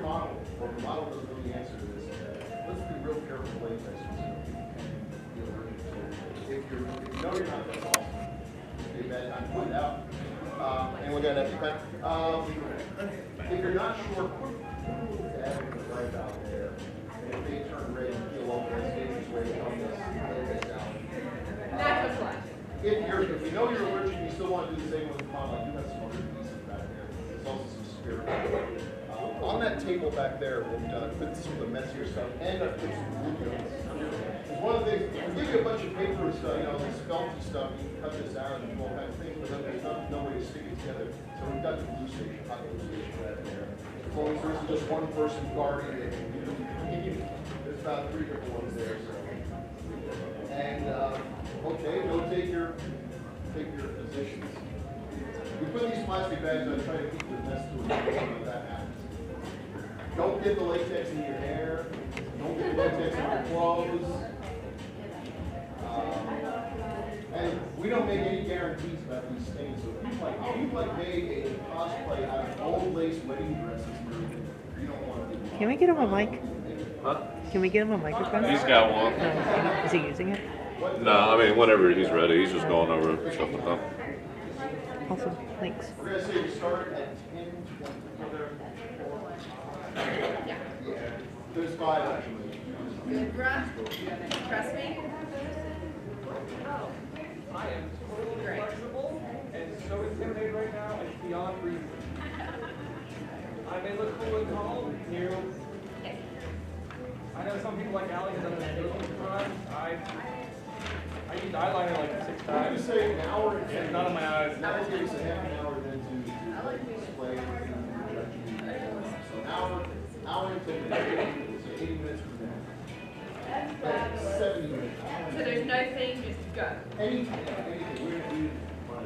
model, or the model doesn't know the answer to this, let's be real careful with latex. If you know you're not, that's awesome. It'd be a bad time to find out. And we're gonna have to if you're not sure, put the advocate right out there. And if they turn red and peel off, that's the easiest way to help this out. Natural flash. If you know you're allergic, you still want to do the same with the model. I do have some other pieces back there. There's also some spirit. On that table back there, we've put some of the messier stuff, and I've put some glue guns. One of the things, we give you a bunch of paper and stuff, this felty stuff, you can cut this out and do all kinds of things, but then there's no way to stick it together. So we've got the glue station, hot glue station right there. As long as there's just one person guarding it, there's about 3 different ones there. So. And okay, go take your positions. We put these plastic bags on, try to keep the mess to a minimum if that happens. Don't get the latex in your hair. Don't get the latex in your clothes. And we don't make any guarantees about these things. So if you made a cosplay out of old lace wedding dresses, you don't want to do that. Can we get him a mic? Huh? Can we get him a microphone? He's got one. No, is he using it? No, I mean, whenever he's ready, he's just going over stuff with them. Awesome, thanks. We're going to say we start at 10:20. Yeah. There's 5 actually. Good, bruh. Trust me. I am totally Great. flexible and so intimidated right now, it's beyond reason. I may look cool and tall, you. I know some people like Allie has done it a million times. I used eyeliner like 6 I would times. say an hour and 10. None of my eyes. That would give us a half an hour then to display and so an hour and 10 minutes. So 80 minutes from now. 70 minutes. So there's no thing, just go. Anything. We're going to do fun.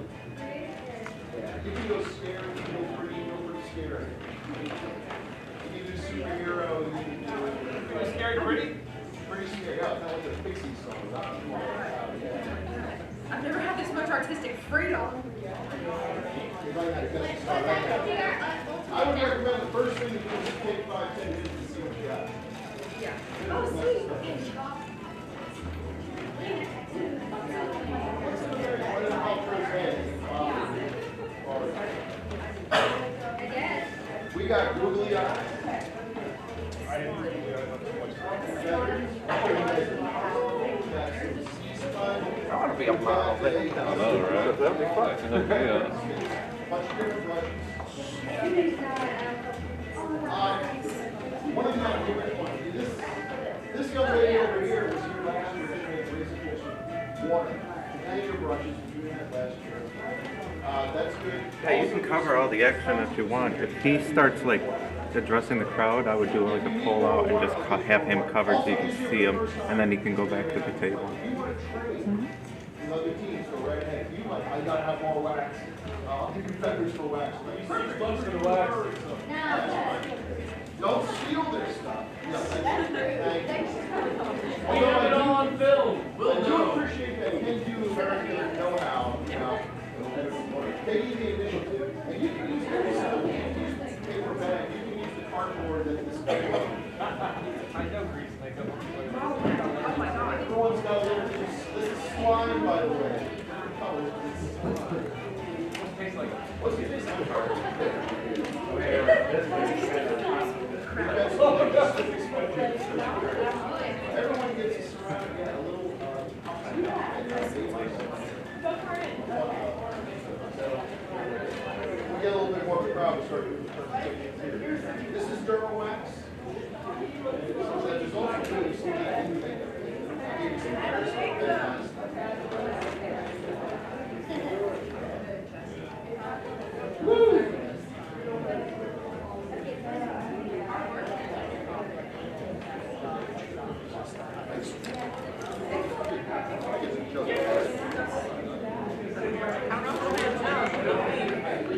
You can go scary, you can go pretty scary. You can do superhero, you can do Scary pretty? pretty scary. Yeah, not like the Pixies song. I've never had this much artistic freedom. I would recommend the first thing to do is take 5-10 minutes to see what you got. Yeah. Oh, sweet. We got googly eyes. I want to be a model. I know, right? That'd be fun. One of my favorite ones. This young lady over here was here last year. Water. And your brushes. You had last year. That's good. Yeah, you can cover all the action if you want. If he starts like addressing the crowd, I would do like a pull out and just have him covered so you can see him, and then he can go back to the table. Other teams go right ahead. You like, I gotta have more wax. I'll give you feathers for wax. Close to the wax. Don't steal their stuff. We have it all on film. I do appreciate that you do American know-how. They give the initiative, and you can use every stuff. You can use the paper bag. You can use the cardboard that this guy I know grease makeup. Oh my god. Everyone's got this is slime, by the way. Tastes like What's it taste like? Everyone gets a surround, a little we get a little bit more of a crowd to start doing this is dermal wax. There's also really some Woo!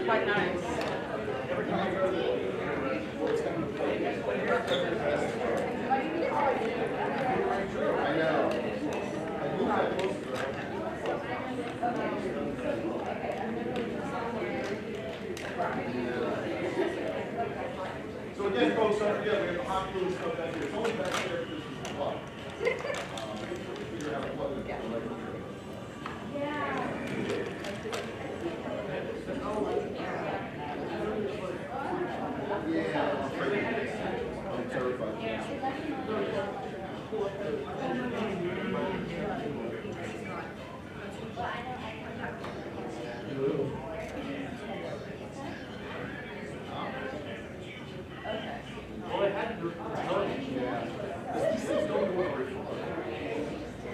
Quite nice. I know. I moved that close to So again, folks, don't forget, we have the hot glue and stuff back here. It's only back there because this is the plug. Figure out how to plug it. Yeah, I'm terrified.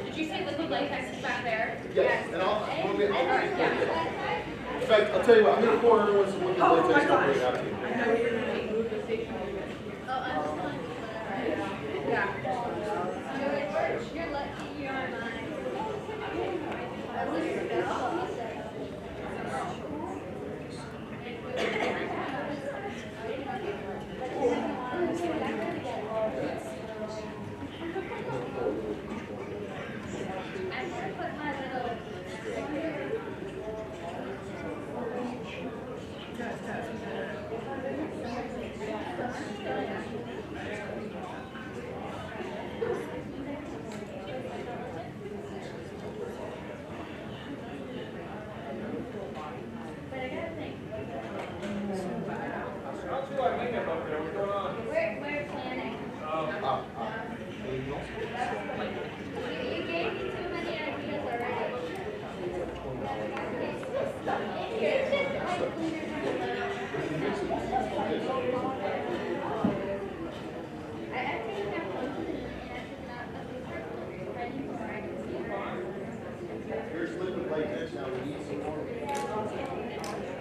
Did you say liquid latex is back there? Yes, and I'll in fact, I'll tell you what, I'm going to pour everyone some liquid latex stuff right out to you. Yeah. You're lucky you're on mine. I'm gonna put my little but I gotta think. Not too like makeup up there. What's going on? We're planning. You gave me too many ideas already. It's just like I think I'm close and I should not be ready for I can see her. Here's liquid latex, now we need some more.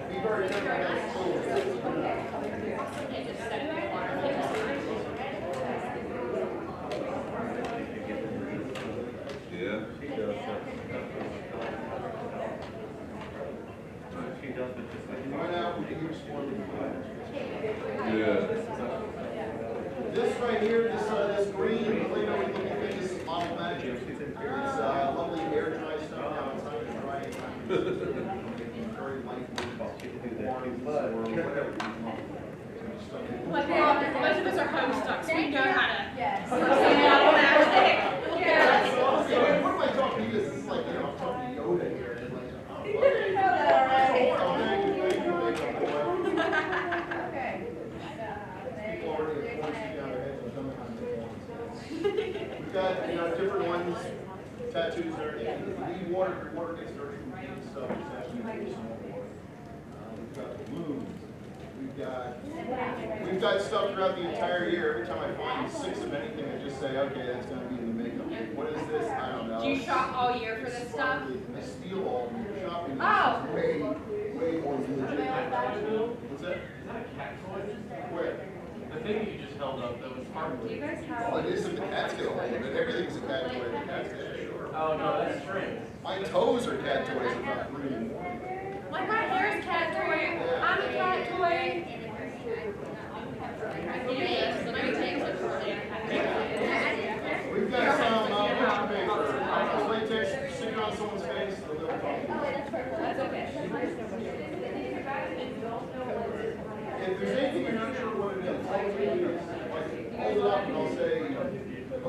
We've already done that. Yeah. She does it just like Right now, we can use more liquid latex. Yeah. This right here, this green, Play-Doh looking thing, this is Model Magic. It's lovely air dry stuff now, it's not even dry anytime. Very lightweight, warm, or whatever. Like, most of us are host ducks. We know how to. Yes. What am I talking to you? This is like, I'm talking to Yoda here. And like, oh, thank you, Okay. people already have points down their heads and don't have to We've got, different ones, tattoos and everything. We water gets dirty from paint and stuff. It's actually really small water. We've got balloons. We've got stuff throughout the entire year. Every time I find 6 of anything, I just say, okay, that's going to be in the makeup. What is this? I don't know. Do you shop all year for this stuff? I steal all of your shopping. Oh. Way more legit. What's that? Is that a cat toy? Where? The thing you just held up that was part of Do you it. guys have? Oh, it is if the cat's gonna hold it. Everything's a cat toy. The cat's gonna sure. Oh no, that's string. My toes are cat toys about 3 in the morning. Like my hair is cat toy. I'm a cat toy. We've got some picture paper. Latex, stick it on someone's face, and they'll talk. That's okay. If there's anything you're not sure what it is, all we do is hold it up and I'll say,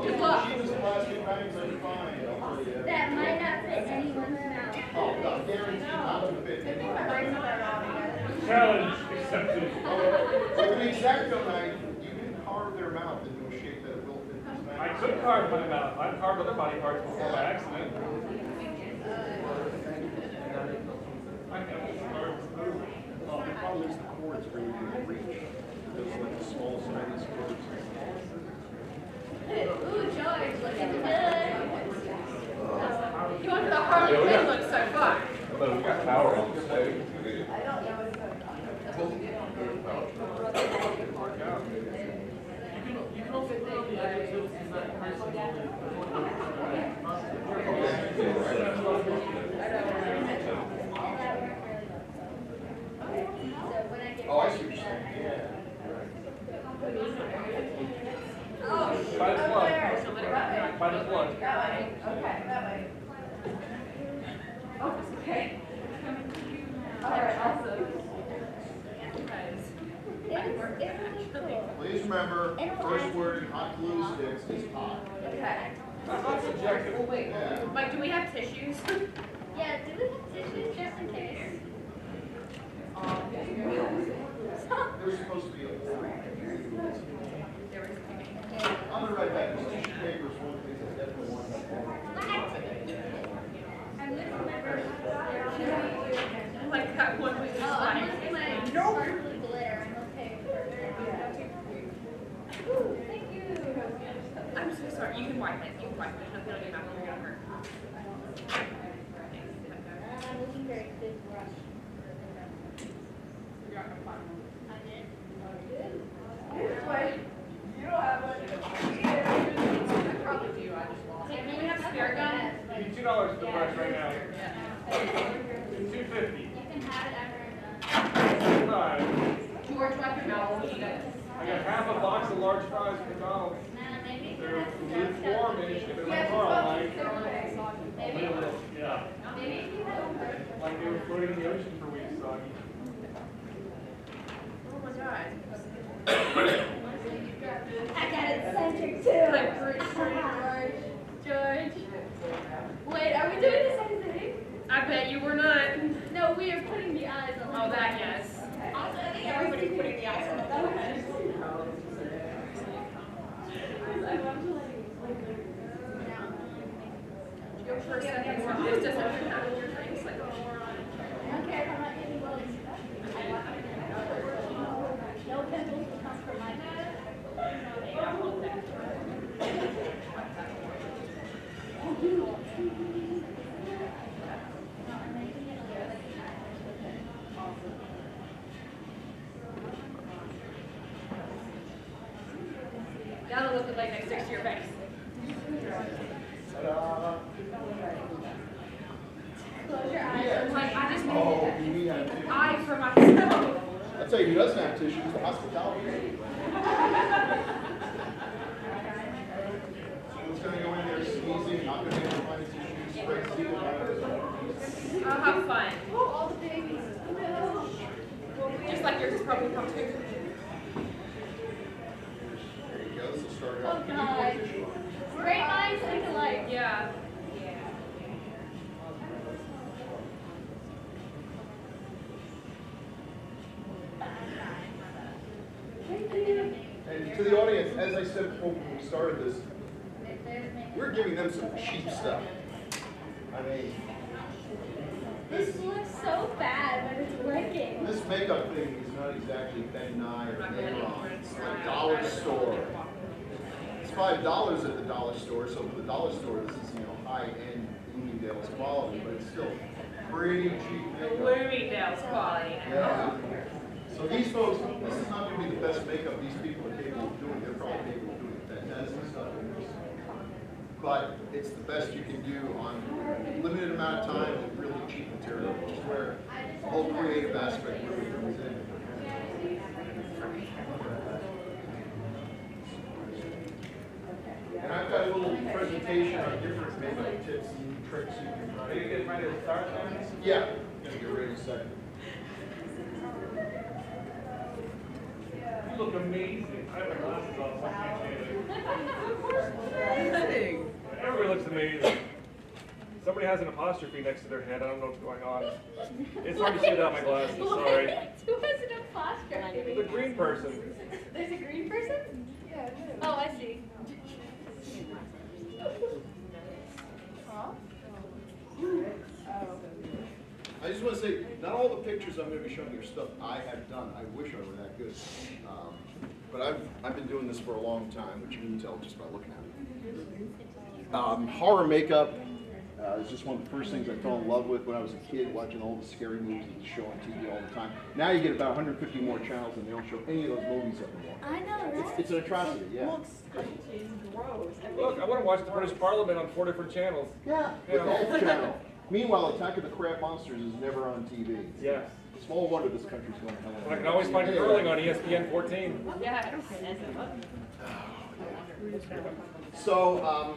Good luck. cheapest plastic bags are fine. I'll tell you that. That might not fit anyone's mouth. Oh, not guaranteed not to fit anyone. Challenge accepted. With an X-Acto knife, you can carve their mouth into a shape that it will fit this I mouth. could carve my mouth. I've carved other body parts before by accident. I never carved food. The problem is the cords really didn't reach. Those like the small, tiniest cords. Ooh, George, looking good. You went for the Harley Quinn look so far. But we got power on the stage. You can also put on the adjectives in that Oh, I see what you're saying. Yeah. By the plug. By the plug. Oh, it's okay. All right, awesome. It's cool. Well, remember, first word in hot glue sticks is hot. Okay. That's not subjective. Wait, Yeah. Mike, do we have tissues? Yeah, do we have tissues just in case? There's supposed to be a on the right back, tissue paper is one of the things I definitely want to have. I'm gonna remember. Like that one we just Oh, I'm like. looking my sparkly glitter. I'm okay with it. Ooh, thank you. I'm so sorry. You can wipe it. You can wipe it. There's nothing on your mouth. You're gonna hurt. I'm looking very good brush. You're not gonna find one. I did. I probably do. I just lost. Take Do we have spare gum? Give me $2 for the brush right now. $2.50. You can have it after I'm done. Alright. George, wipe your mouth. Eat it. I got half a box of large fries from McDonald's. Nana, maybe you They're can have lukewarm-ish, if it's my car, like. Maybe. Yeah. Maybe if you have Like they were floating in the ocean for weeks, soggy. Oh my god. I got it centered too. Like George. George. Wait, are we doing the same thing? I bet you were not. No, we are putting the eyes on. Oh, that yes. Also, I think everybody's putting the eyes on the forehead. Your first sentence on this doesn't have your drinks like I don't care if I'm not getting willies. No pimples will come from my head. That'll look like next to your face. Close your eyes. Like, I just Oh, need we have tissues. eye for myself. I'll tell you who doesn't have tissues, the hospitality. Someone's gonna go in there sneezing, not gonna be able to find tissues, spray seal it. I'll have fun. Oh, all the babies. No. Just like yours is probably come too. There you go, this will start it Oh, off. God. Great minds think alike. Yeah. And to the audience, as I said before when we started this, we're giving them some cheap stuff. I mean, This looks so bad when it's working. this makeup thing is not exactly Ben Nye or Nayron. It's like dollar store. It's $5 at the dollar store, so for the dollar store, this is, high-end Bloomingdale's quality, but it's still pretty cheap makeup. Bloomingdale's quality. Yeah. So these folks, this is not going to be the best makeup these people are capable of doing. They're probably capable of doing fantastic stuff. But it's the best you can do on a limited amount of time with really cheap material, which is where the whole creative aspect really comes in. And I've got a little presentation on different makeup tips and tricks you can try. Are you getting ready to start then? Yeah, gonna get ready in a second. You look amazing. I have my glasses on, so I can't see it. Everybody looks amazing. Somebody has an apostrophe next to their head. I don't know what's going on. It's hard to see without my glasses. Sorry. Who has an apostrophe? The green person. There's a green person? Yeah. Oh, I see. I just want to say, not all the pictures I'm going to be showing you are stuff I have done. I wish I were that good. But I've been doing this for a long time, which you can tell just by looking at it. Horror makeup is just one of the first things I fell in love with when I was a kid, watching all the scary movies that show on TV all the time. Now you get about 150 more channels and they don't show any of those movies anymore. I know, right? It's an atrocity, yeah. Look, I want to watch the British Parliament on 4 different channels. Yeah, the Golf Channel. Meanwhile, Attack of the Crab Monsters is never on TV. Yes. Small wonder this country's going to hell. And I can always find curling on ESPN 14. Yeah. So,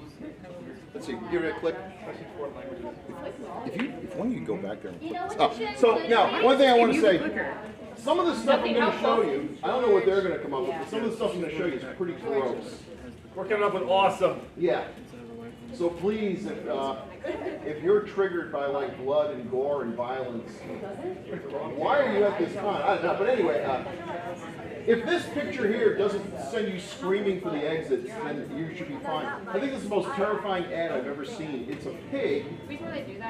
let's see, give it a click. Especially foreign languages. If one of you go back there and You know click. what you should So do? now, one thing I want to say, Some of the stuff I'm going to show you, I don't know what they're going to come up with, but some of the stuff I'm going to show you is pretty gross. We're coming up with awesome. Yeah. So please, if you're triggered by like blood and gore and violence, why are you at this con? I don't know. But anyway, if this picture here doesn't send you screaming for the exits, then you should be fine. I think this is the most terrifying ad I've ever seen. It's a pig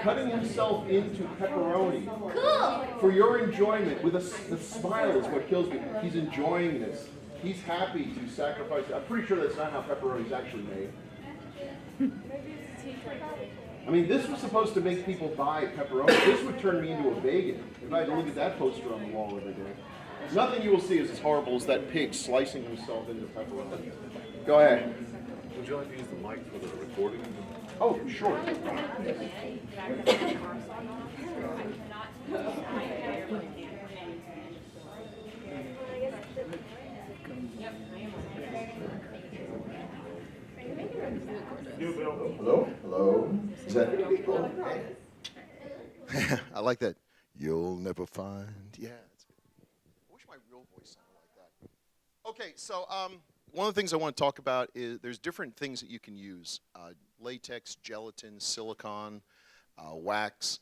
cutting himself into pepperoni. Cool. For your enjoyment, with the smile is what kills me. He's enjoying this. He's happy to sacrifice. I'm pretty sure that's not how pepperoni is actually made. I mean, this was supposed to make people buy pepperoni. This would turn me into a vegan if I had to look at that poster on the wall every day. Nothing you will see is as horrible as that pig slicing himself into pepperoni. Go ahead. Would you like to use the mic for the recording? Oh, sure. Hello? Hello? Is that people? Hey. I like that. You'll never find. Yeah. It's good. I wish my real voice sounded like that. Okay, so one of the things I want to talk about is there's different things that you can use. Latex, gelatin, silicone, wax.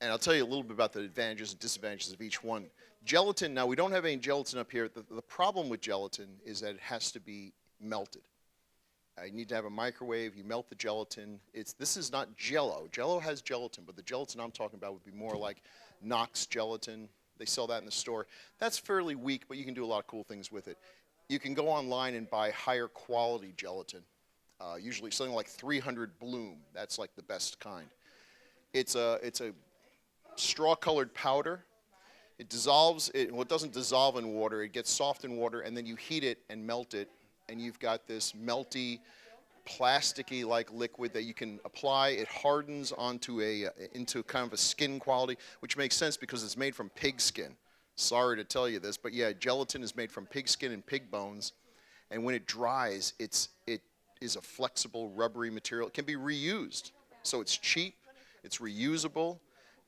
And I'll tell you a little bit about the advantages and disadvantages of each one. Gelatin, now we don't have any gelatin up here. The problem with gelatin is that it has to be melted. You need to have a microwave, you melt the gelatin. This is not Jell-O. Jell-O has gelatin, but the gelatin I'm talking about would be more like Knox gelatin. They sell that in the store. That's fairly weak, but you can do a lot of cool things with it. You can go online and buy higher quality gelatin, usually something like 300 Bloom. That's like the best kind. It's a straw-colored powder. It dissolves, well, it doesn't dissolve in water. It gets soft in water, and then you heat it and melt it, and you've got this melty, plasticky-like liquid that you can apply. It hardens onto into kind of a skin quality, which makes sense because it's made from pig skin. Sorry to tell you this, but yeah, gelatin is made from pig skin and pig bones, and when it dries, it is a flexible, rubbery material. It can be reused, so it's cheap, it's reusable,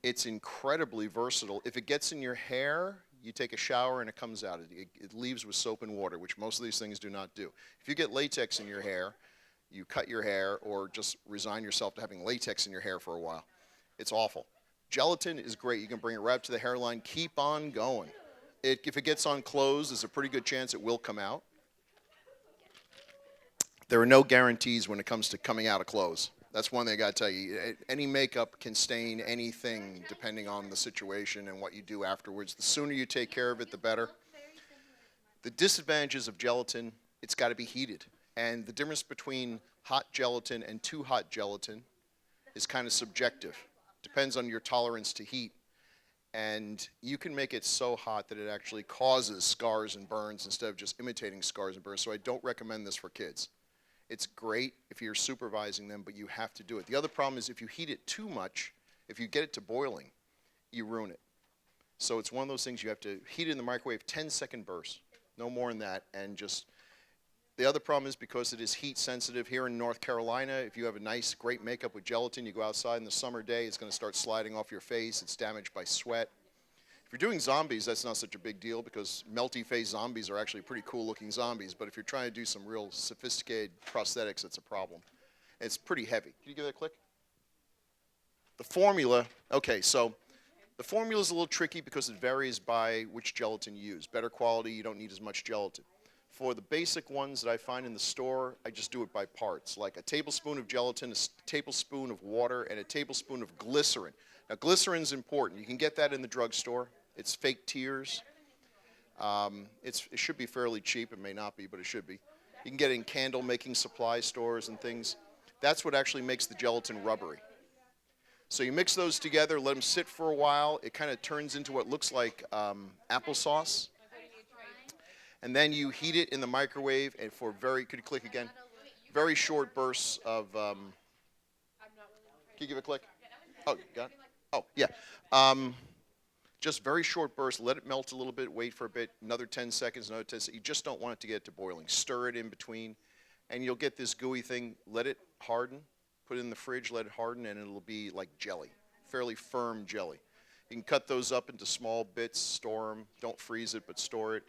it's incredibly versatile. If it gets in your hair, you take a shower and it comes out. It leaves with soap and water, which most of these things do not do. If you get latex in your hair, you cut your hair or just resign yourself to having latex in your hair for a while. It's awful. Gelatin is great. You can bring it right up to the hairline. Keep on going. If it gets on clothes, there's a pretty good chance it will come out. There are no guarantees when it comes to coming out of clothes. That's one thing I got to tell you. Any makeup can stain anything depending on the situation and what you do afterwards. The sooner you take care of it, the better. The disadvantages of gelatin, it's got to be heated. And the difference between hot gelatin and too hot gelatin is kind of subjective. Depends on your tolerance to heat. And you can make it so hot that it actually causes scars and burns instead of just imitating scars and burns. So I don't recommend this for kids. It's great if you're supervising them, but you have to do it. The other problem is if you heat it too much, if you get it to boiling, you ruin it. So it's one of those things you have to heat it in the microwave, 10-second bursts, no more than that, and just, the other problem is because it is heat sensitive here in North Carolina, if you have a nice, great makeup with gelatin, you go outside in the summer day, it's going to start sliding off your face, it's damaged by sweat. If you're doing zombies, that's not such a big deal because melty-face zombies are actually pretty cool-looking zombies. But if you're trying to do some real sophisticated prosthetics, it's a problem. It's pretty heavy. Can you give that a click? The formula, okay, so the formula is a little tricky because it varies by which gelatin you use. Better quality, you don't need as much gelatin. For the basic ones that I find in the store, I just do it by parts. Like a tablespoon of gelatin, a tablespoon of water, and a tablespoon of glycerin. Now, glycerin's important. You can get that in the drugstore. It's fake tears. It should be fairly cheap. It may not be, but it should be. You can get it in candle-making supply stores and things. That's what actually makes the gelatin rubbery. So you mix those together, let them sit for a while. It kind of turns into what looks like applesauce. And then you heat it in the microwave and for could you click again? Very short bursts of, can you give it a click? Oh, you got it? Oh, yeah. Just very short bursts. Let it melt a little bit. Wait for a bit. Another 10 seconds, another 10 seconds. You just don't want it to get to boiling. Stir it in between, and you'll get this gooey thing. Let it harden. Put it in the fridge. Let it harden, and it'll be like jelly, fairly firm jelly. You can cut those up into small bits, store them. Don't freeze it, but store it.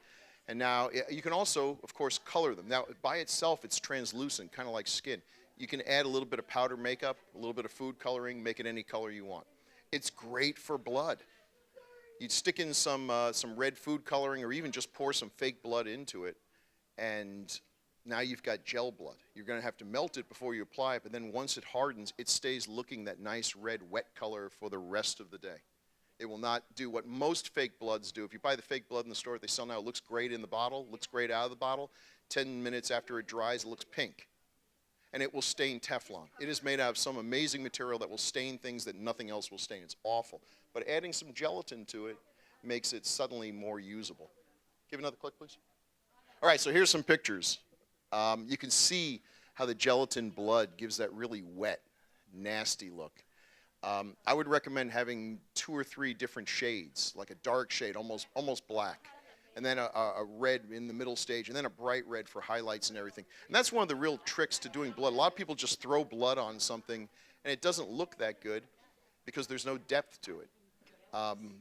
And now you can also, of course, color them. Now, by itself, it's translucent, kind of like skin. You can add a little bit of powder makeup, a little bit of food coloring, make it any color you want. It's great for blood. You'd stick in some red food coloring or even just pour some fake blood into it, and now you've got gel blood. You're going to have to melt it before you apply it, but then once it hardens, it stays looking that nice red, wet color for the rest of the day. It will not do what most fake bloods do. If you buy the fake blood in the store that they sell now, it looks great in the bottle, looks great out of the bottle. 10 minutes after it dries, it looks pink. And it will stain Teflon. It is made out of some amazing material that will stain things that nothing else will stain. It's awful. But adding some gelatin to it makes it suddenly more usable. Give another click, please. All right, so here's some pictures. You can see how the gelatin blood gives that really wet, nasty look. I would recommend having 2 or 3 different shades, like a dark shade, almost black, and then a red in the middle stage, and then a bright red for highlights and everything. And that's one of the real tricks to doing blood. A lot of people just throw blood on something, and it doesn't look that good because there's no depth to it.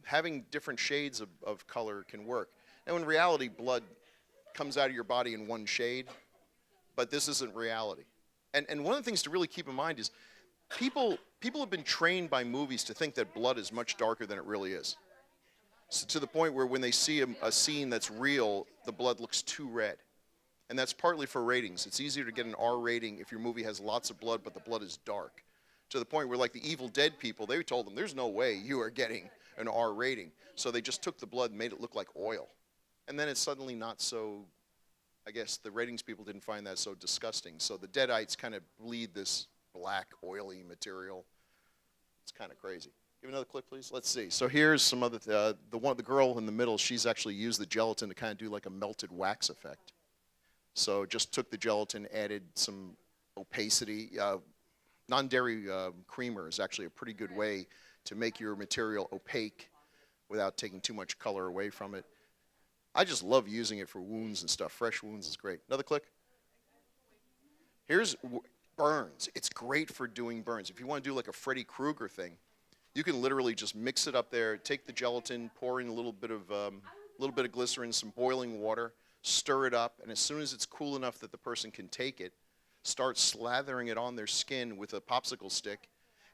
Having different shades of color can work. Now, in reality, blood comes out of your body in one shade, but this isn't reality. And one of the things to really keep in mind is people have been trained by movies to think that blood is much darker than it really is. So to the point where when they see a scene that's real, the blood looks too red. And that's partly for ratings. It's easier to get an R rating if your movie has lots of blood, but the blood is dark. To the point where, like the Evil Dead people, they told them, there's no way you are getting an R rating. So they just took the blood and made it look like oil. And then it's suddenly not so, I guess the ratings people didn't find that so disgusting. So the Deadites kind of bleed this black, oily material. It's kind of crazy. Give another click, please. Let's see. So here's some other, the girl in the middle, she's actually used the gelatin to kind of do like a melted wax effect. So just took the gelatin, added some opacity. Non-dairy creamer is actually a pretty good way to make your material opaque without taking too much color away from it. I just love using it for wounds and stuff. Fresh wounds is great. Another click. Here's burns. It's great for doing burns. If you want to do like a Freddy Krueger thing, you can literally just mix it up there, take the gelatin, pour in a little bit of glycerin, some boiling water, stir it up, and as soon as it's cool enough that the person can take it, start slathering it on their skin with a popsicle stick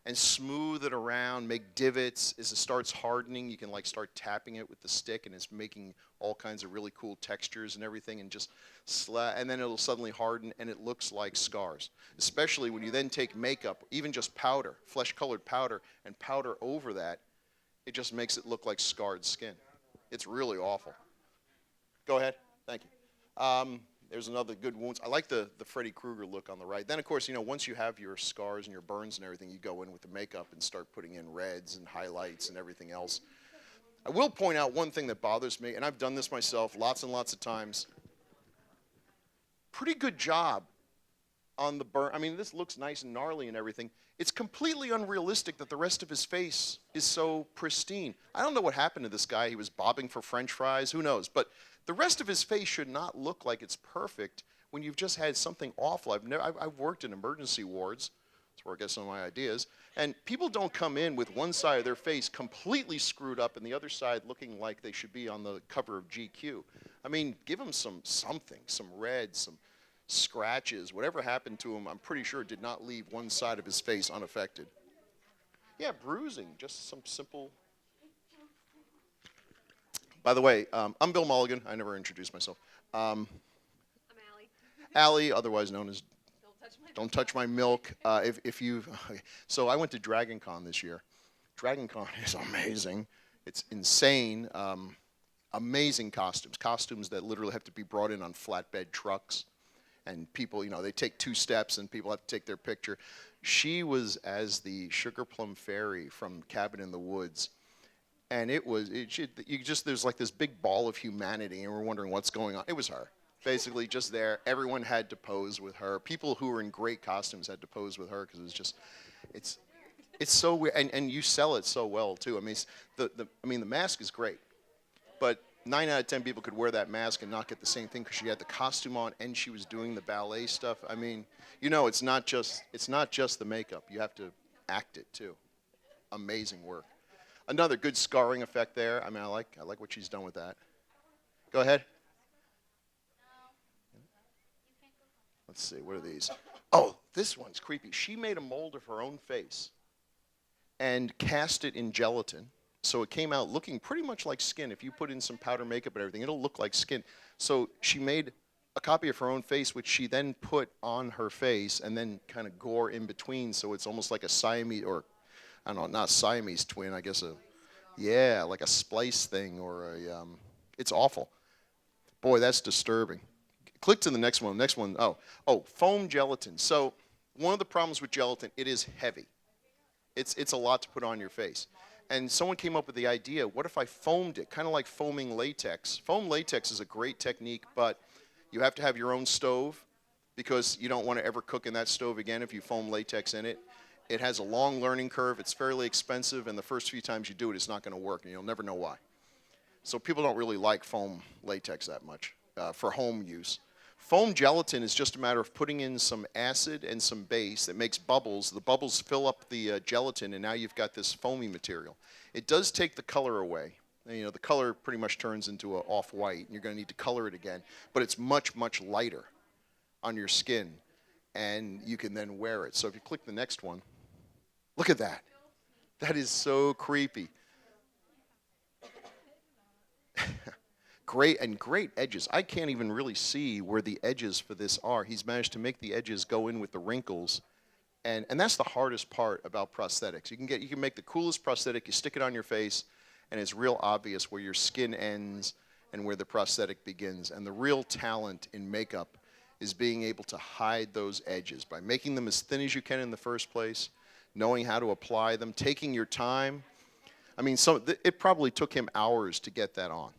and smooth it around, make divots. As it starts hardening, you can like start tapping it with the stick and it's making all kinds of really cool textures and everything, and just and then it'll suddenly harden and it looks like scars. Especially when you then take makeup, even just powder, flesh-colored powder, and powder over that, it just makes it look like scarred skin. It's really awful. Go ahead. Thank you. There's another good wounds. I like the Freddy Krueger look on the right. Then, of course, once you have your scars and your burns and everything, you go in with the makeup and start putting in reds and highlights and everything else. I will point out one thing that bothers me, and I've done this myself lots and lots of times. Pretty good job on the burn. I mean, this looks nice and gnarly and everything. It's completely unrealistic that the rest of his face is so pristine. I don't know what happened to this guy. He was bobbing for French fries. Who knows? But the rest of his face should not look like it's perfect when you've just had something awful. I've worked in emergency wards. That's where I get some of my ideas. And people don't come in with one side of their face completely screwed up and the other side looking like they should be on the cover of GQ. I mean, give them something, some red, some scratches. Whatever happened to him, I'm pretty sure did not leave one side of his face unaffected. Yeah, bruising, just some simple. By the way, I'm Bill Mulligan. I never introduced myself. I'm Allie. Allie, otherwise known as Don't Touch My Milk. So I went to Dragon Con this year. Dragon Con is amazing. It's insane. Amazing costumes that literally have to be brought in on flatbed trucks. And people, they take 2 steps and people have to take their picture. She was as the Sugar Plum Fairy from Cabin in the Woods. And there's like this big ball of humanity, and we're wondering what's going on. It was her, basically just there. Everyone had to pose with her. People who were in great costumes had to pose with her because it was just, it's so weird. And you sell it so well too. I mean, the mask is great, but 9 out of 10 people could wear that mask and not get the same thing because she had the costume on and she was doing the ballet stuff. I mean, it's not just the makeup. You have to act it too. Amazing work. Another good scarring effect there. I mean, I like what she's done with that. Go ahead. Let's see, what are these? Oh, this one's creepy. She made a mold of her own face and cast it in gelatin. So it came out looking pretty much like skin. If you put in some powder makeup and everything, it'll look like skin. So she made a copy of her own face, which she then put on her face and then kind of gore in between. So it's almost like a Siamese, or I don't know, not Siamese twin, I guess like a splice thing or it's awful. Boy, that's disturbing. Click to the next one. Next one, foam gelatin. So one of the problems with gelatin, it is heavy. It's a lot to put on your face. And someone came up with the idea, what if I foamed it? Kind of like foaming latex. Foam latex is a great technique, but you have to have your own stove because you don't want to ever cook in that stove again if you foam latex in it. It has a long learning curve. It's fairly expensive, and the first few times you do it, it's not going to work, and you'll never know why. So people don't really like foam latex that much for home use. Foam gelatin is just a matter of putting in some acid and some base that makes bubbles. The bubbles fill up the gelatin, and now you've got this foamy material. It does take the color away. You know, the color pretty much turns into an off-white, and you're going to need to color it again. But it's much, much lighter on your skin, and you can then wear it. So if you click the next one, look at that. That is so creepy. Great edges. I can't even really see where the edges for this are. He's managed to make the edges go in with the wrinkles, and that's the hardest part about prosthetics. You can make the coolest prosthetic. You stick it on your face, and it's real obvious where your skin ends and where the prosthetic begins. And the real talent in makeup is being able to hide those edges by making them as thin as you can in the first place, knowing how to apply them, taking your time. I mean, it probably took him hours to get that on,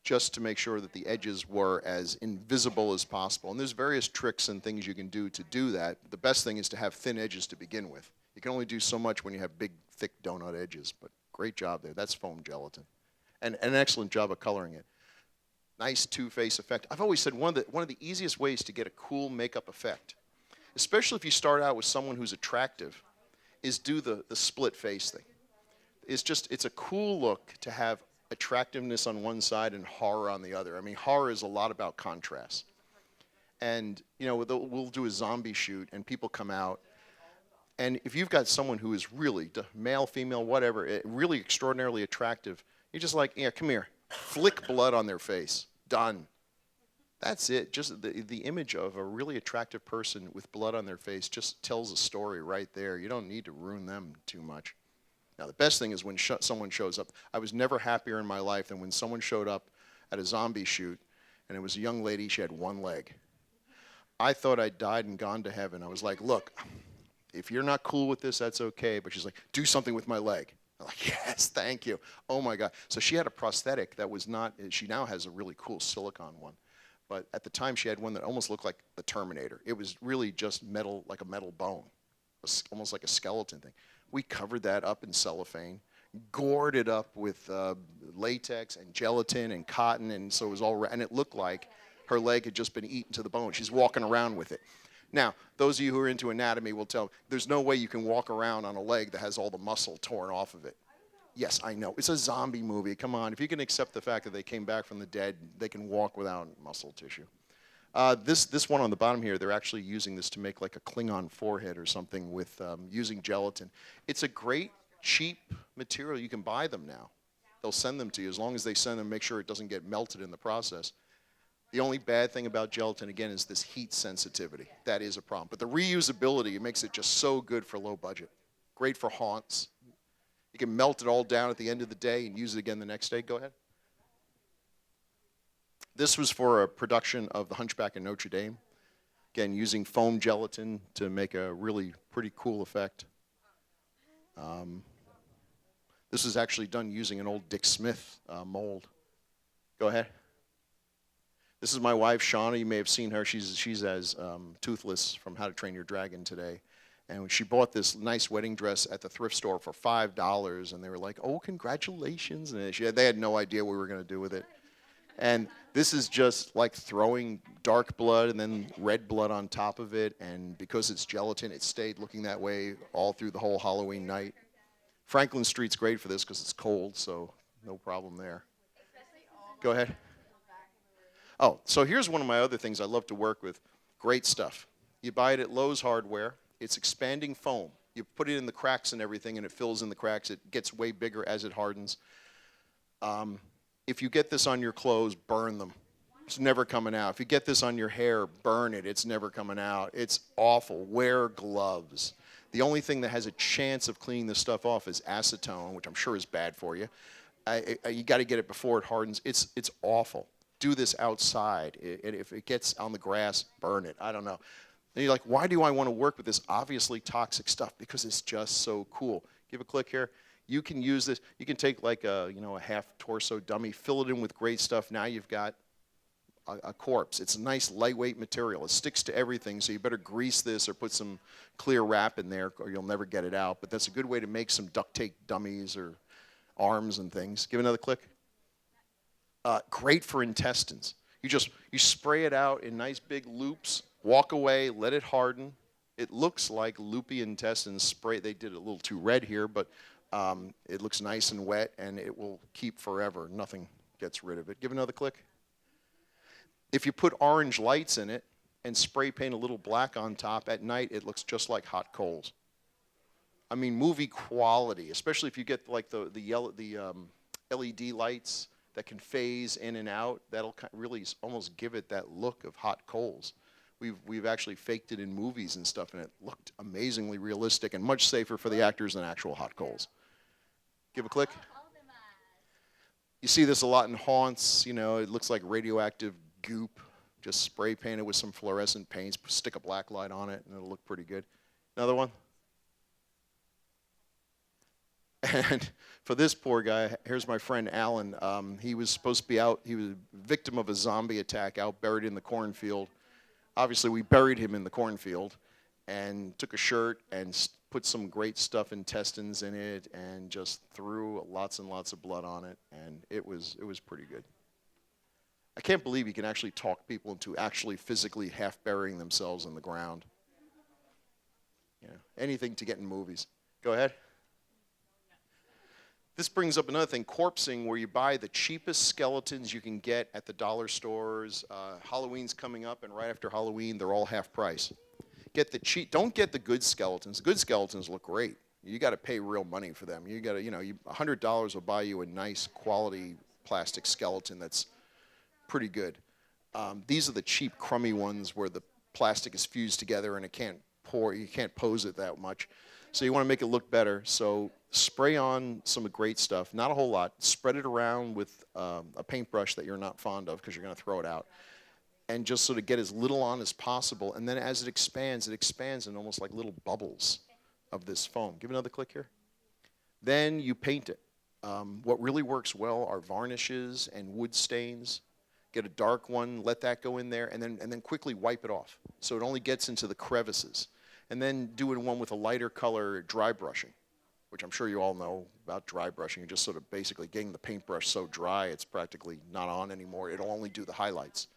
just to make sure that the edges were as invisible as possible. And there's various tricks and things you can do to do that. The best thing is to have thin edges to begin with. You can only do so much when you have big, thick donut edges, but great job there. That's foam gelatin. And an excellent job of coloring it. Nice two-face effect. I've always said one of the easiest ways to get a cool makeup effect, especially if you start out with someone who's attractive, is do the split face thing. It's a cool look to have attractiveness on one side and horror on the other. I mean, horror is a lot about contrast. And, you know, we'll do a zombie shoot, and people come out, and if you've got someone who is really, male, female, whatever, really extraordinarily attractive, you're just like, yeah, come here. Flick blood on their face. Done. That's it. Just the image of a really attractive person with blood on their face just tells a story right there. You don't need to ruin them too much. Now, the best thing is when someone shows up. I was never happier in my life than when someone showed up at a zombie shoot, and it was a young lady. She had one leg. I thought I'd died and gone to heaven. I was like, look, if you're not cool with this, that's okay. But she's like, do something with my leg. I'm like, yes, thank you. Oh, my God. So she had a prosthetic that was not, she now has a really cool silicone one. But at the time, she had one that almost looked like the Terminator. It was really just metal, like a metal bone, almost like a skeleton thing. We covered that up in cellophane, gored it up with latex and gelatin and cotton, and so it was all, and it looked like her leg had just been eaten to the bone. She's walking around with it. Now, those of you who are into anatomy will tell, there's no way you can walk around on a leg that has all the muscle torn off of it. Yes, I know. It's a zombie movie. Come on. If you can accept the fact that they came back from the dead, they can walk without muscle tissue. This one on the bottom here, they're actually using this to make like a Klingon forehead or something with using gelatin. It's a great, cheap material. You can buy them now. They'll send them to you as long as they send them, make sure it doesn't get melted in the process. The only bad thing about gelatin, again, is this heat sensitivity. That is a problem. But the reusability, it makes it just so good for low budget. Great for haunts. You can melt it all down at the end of the day and use it again the next day. Go ahead. This was for a production of The Hunchback of Notre Dame. Again, using foam gelatin to make a really pretty cool effect. This was actually done using an old Dick Smith mold. Go ahead. This is my wife, Shauna. You may have seen her. She's as Toothless from How to Train Your Dragon today. And she bought this nice wedding dress at the thrift store for $5, and they were like, oh, congratulations. And they had no idea what we were going to do with it. And this is just like throwing dark blood and then red blood on top of it. And because it's gelatin, it stayed looking that way all through the whole Halloween night. Franklin Street's great for this because it's cold, so no problem there. Go ahead. Oh, so here's one of my other things I love to work with. Great stuff. You buy it at Lowe's Hardware. It's expanding foam. You put it in the cracks and everything, and it fills in the cracks. It gets way bigger as it hardens. If you get this on your clothes, burn them. It's never coming out. If you get this on your hair, burn it. It's never coming out. It's awful. Wear gloves. The only thing that has a chance of cleaning this stuff off is acetone, which I'm sure is bad for you. You got to get it before it hardens. It's awful. Do this outside. If it gets on the grass, burn it. I don't know. And you're like, why do I want to work with this obviously toxic stuff? Because it's just so cool. Give a click here. You can use this. You can take like a half torso dummy, fill it in with great stuff. Now you've got a corpse. It's a nice lightweight material. It sticks to everything, so you better grease this or put some clear wrap in there or you'll never get it out. But that's a good way to make some duct tape dummies or arms and things. Give another click. Great for intestines. You spray it out in nice big loops, walk away, let it harden. It looks like loopy intestines spray. They did it a little too red here, but it looks nice and wet and it will keep forever. Nothing gets rid of it. Give another click. If you put orange lights in it and spray paint a little black on top, at night it looks just like hot coals. I mean, movie quality, especially if you get like the LED lights that can phase in and out. That'll really almost give it that look of hot coals. We've actually faked it in movies and stuff, and it looked amazingly realistic and much safer for the actors than actual hot coals. Give a click. You see this a lot in haunts. It looks like radioactive goop. Just spray paint it with some fluorescent paints, stick a black light on it, and it'll look pretty good. Another one. And for this poor guy, here's my friend Alan. He was supposed to be out. He was a victim of a zombie attack out buried in the cornfield. Obviously, we buried him in the cornfield and took a shirt and put some great stuff, intestines in it, and just threw lots and lots of blood on it. And it was pretty good. I can't believe you can actually talk people into actually physically half burying themselves in the ground. Anything to get in movies. Go ahead. This brings up another thing, corpsing, where you buy the cheapest skeletons you can get at the dollar stores. Halloween's coming up, and right after Halloween, they're all half price. Get the cheap. Don't get the good skeletons. The good skeletons look great. You got to pay real money for them. You got to, $100 will buy you a nice quality plastic skeleton that's pretty good. These are the cheap, crummy ones where the plastic is fused together and you can't pose it that much. So you want to make it look better. So spray on some great stuff, not a whole lot. Spread it around with a paintbrush that you're not fond of because you're going to throw it out. And just sort of get as little on as possible. And then as it expands in almost like little bubbles of this foam. Give another click here. Then you paint it. What really works well are varnishes and wood stains. Get a dark one, let that go in there, and then quickly wipe it off. So it only gets into the crevices. And then do it one with a lighter color dry brushing, which I'm sure you all know about dry brushing. You're just sort of basically getting the paintbrush so dry it's practically not on anymore. It'll only do the highlights.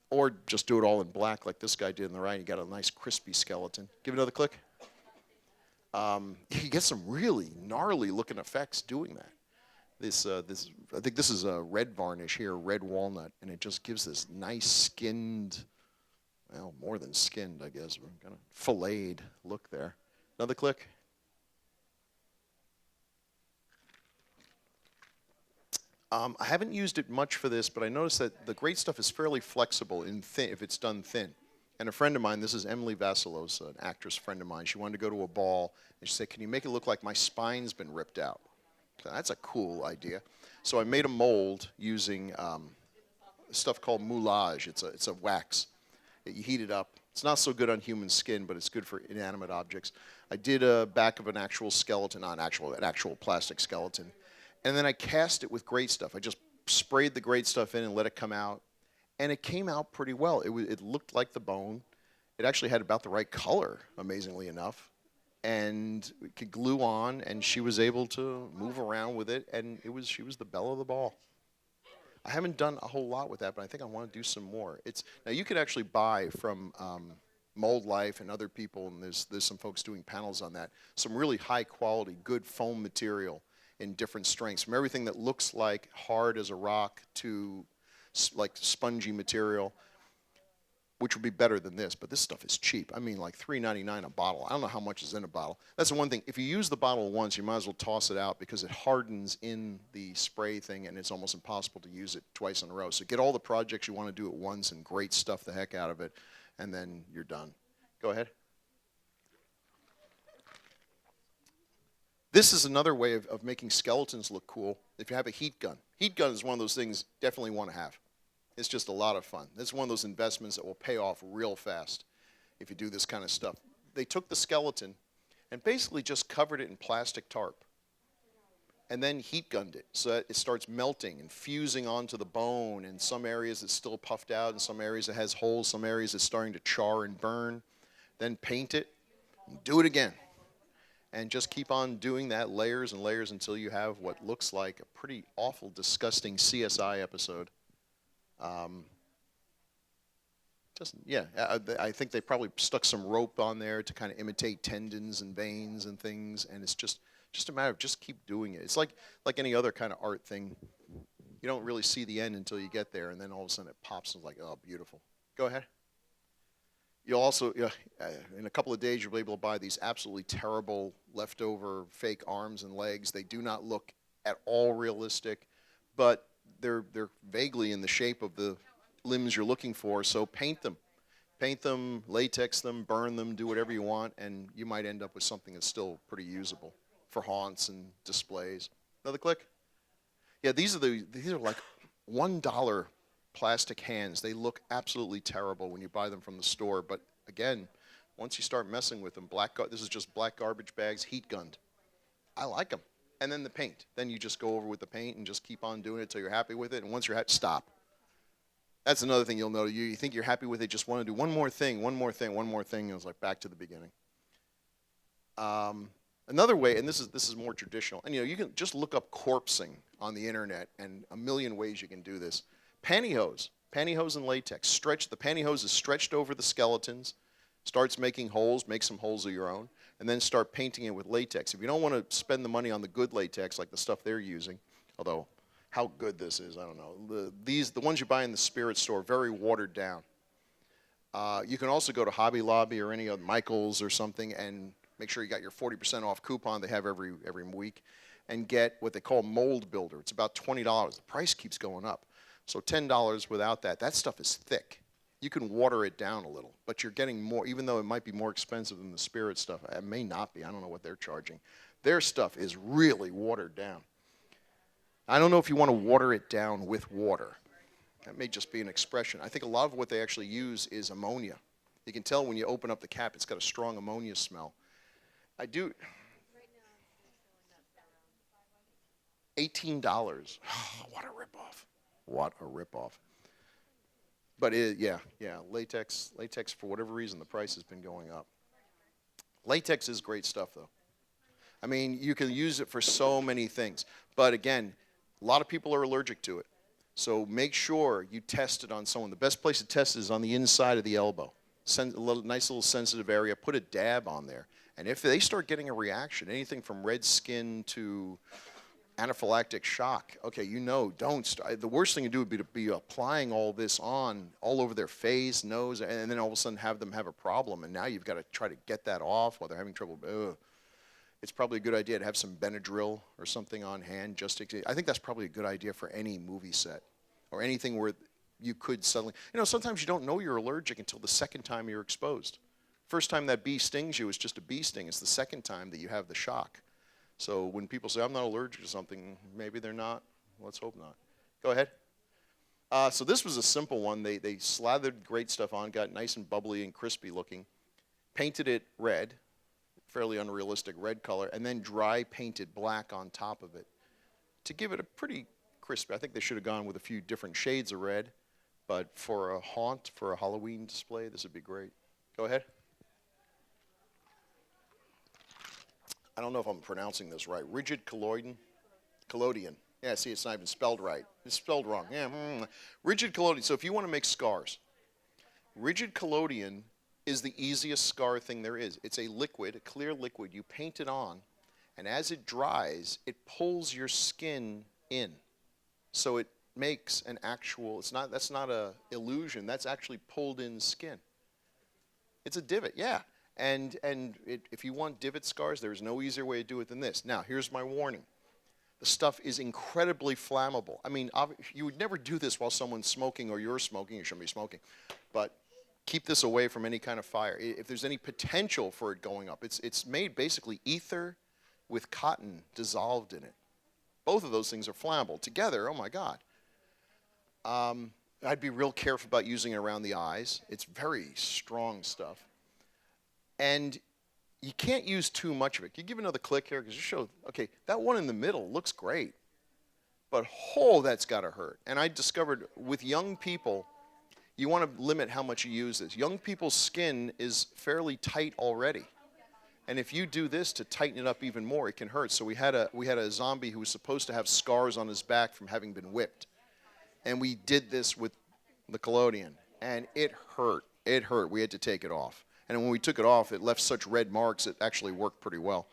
Or just do it all in black like this guy did in the right. You got a nice crispy skeleton. Give it another click. You get some really gnarly looking effects doing that. I think this is a red varnish here, red walnut, and it just gives this nice skinned, well, more than skinned, I guess. We're kind of filleted look there. Another click. I haven't used it much for this, but I noticed that the great stuff is fairly flexible in thin, if it's done thin. And a friend of mine, this is Emily Vassilos, an actress friend of mine, she wanted to go to a ball, and she said, can you make it look like my spine's been ripped out? So that's a cool idea. So I made a mold using stuff called moulage. It's a wax. You heat it up. It's not so good on human skin, but it's good for inanimate objects. I did a back of an actual skeleton, an actual plastic skeleton. And then I cast it with great stuff. I just sprayed the great stuff in and let it come out. And it came out pretty well. It looked like the bone. It actually had about the right color, amazingly enough. And it could glue on, and she was able to move around with it, and she was the belle of the ball. I haven't done a whole lot with that, but I think I want to do some more. Now you could actually buy from Mold Life and other people, and there's some folks doing panels on that. Some really high quality, good foam material in different strengths, from everything that looks like hard as a rock to like spongy material, which would be better than this, but this stuff is cheap. I mean, like $3.99 a bottle. I don't know how much is in a bottle. That's the one thing. If you use the bottle once, you might as well toss it out because it hardens in the spray thing, and it's almost impossible to use it twice in a row. So get all the projects you want to do at once and great stuff the heck out of it, and then you're done. Go ahead. This is another way of making skeletons look cool. If you have a heat gun. Heat gun is one of those things you definitely want to have. It's just a lot of fun. It's one of those investments that will pay off real fast if you do this kind of stuff. They took the skeleton and basically just covered it in plastic tarp and then heat gunned it so that it starts melting and fusing onto the bone. In some areas it's still puffed out, in some areas it has holes, some areas it's starting to char and burn. Then paint it and do it again. And just keep on doing that layers and layers until you have what looks like a pretty awful, disgusting CSI episode. I think they probably stuck some rope on there to kind of imitate tendons and veins and things, and it's just a matter of just keep doing it. It's like any other kind of art thing. You don't really see the end until you get there, and then all of a sudden it pops and it's like, oh, beautiful. Go ahead. You'll also, in a couple of days, you'll be able to buy these absolutely terrible leftover fake arms and legs. They do not look at all realistic, but they're vaguely in the shape of the limbs you're looking for, so paint them, latex them, burn them, do whatever you want, and you might end up with something that's still pretty usable for haunts and displays. Another click? Yeah, these are like $1 plastic hands. They look absolutely terrible when you buy them from the store, but again, once you start messing with them, this is just black garbage bags, heat gunned. I like them. And then the paint. Then you just go over with the paint and just keep on doing it until you're happy with it. And once you're happy, stop. That's another thing you'll know. You think you're happy with it, just want to do one more thing, and it's like back to the beginning. Another way, and this is more traditional, and you can just look up corpsing on the internet, and a million ways you can do this. Pantyhose and latex. The pantyhose is stretched over the skeletons, starts making holes, make some holes of your own, and then start painting it with latex. If you don't want to spend the money on the good latex, like the stuff they're using, although how good this is, I don't know. The ones you buy in the spirit store, very watered down. You can also go to Hobby Lobby or any other Michael's or something and make sure you got your 40% off coupon they have every week, and get what they call Mold Builder. It's about $20. The price keeps going up. So $10 without that. That stuff is thick. You can water it down a little, but you're getting more, even though it might be more expensive than the spirit stuff. It may not be. I don't know what they're charging. Their stuff is really watered down. I don't know if you want to water it down with water. That may just be an expression. I think a lot of what they actually use is ammonia. You can tell when you open up the cap, it's got a strong ammonia smell. I do. $18. Oh, what a ripoff. What a ripoff. But latex, for whatever reason, the price has been going up. Latex is great stuff, though. I mean, you can use it for so many things. But again, a lot of people are allergic to it. So make sure you test it on someone. The best place to test it is on the inside of the elbow. Send a nice little sensitive area, put a dab on there. And if they start getting a reaction, anything from red skin to anaphylactic shock, okay, don't start. The worst thing to do would be to be applying all this on all over their face, nose, and then all of a sudden have them have a problem. And now you've got to try to get that off while they're having trouble. It's probably a good idea to have some Benadryl or something on hand. I think that's probably a good idea for any movie set or anything where you could suddenly, sometimes you don't know you're allergic until the second time you're exposed. First time that bee stings you, it's just a bee sting. It's the second time that you have the shock. So when people say, I'm not allergic to something, maybe they're not. Let's hope not. Go ahead. So this was a simple one. They slathered great stuff on, got nice and bubbly and crispy looking, painted it red, fairly unrealistic red color, and then dry painted black on top of it to give it a pretty crispy. I think they should have gone with a few different shades of red, but for a haunt, for a Halloween display, this would be great. Go ahead. I don't know if I'm pronouncing this right. Rigid collodion. Yeah, see, it's not even spelled right. It's spelled wrong. Yeah, rigid collodion. So if you want to make scars, rigid collodion is the easiest scar thing there is. It's a liquid, a clear liquid. You paint it on, and as it dries, it pulls your skin in. So it makes an actual, that's not a illusion, that's actually pulled in skin. It's a divot, yeah. And if you want divot scars, there's no easier way to do it than this. Now, here's my warning. The stuff is incredibly flammable. I mean, you would never do this while someone's smoking or you're smoking. You shouldn't be smoking. But keep this away from any kind of fire. If there's any potential for it going up, it's made basically ether with cotton dissolved in it. Both of those things are flammable. Together, oh my God. I'd be real careful about using it around the eyes. It's very strong stuff. And you can't use too much of it. Can you give another click here? Because you show, okay, that one in the middle looks great. But, oh, that's got to hurt. And I discovered with young people, you want to limit how much you use this. Young people's skin is fairly tight already. And if you do this to tighten it up even more, it can hurt. So we had a zombie who was supposed to have scars on his back from having been whipped. And we did this with the collodion. And it hurt. It hurt. We had to take it off. And when we took it off, it left such red marks, it actually worked pretty well.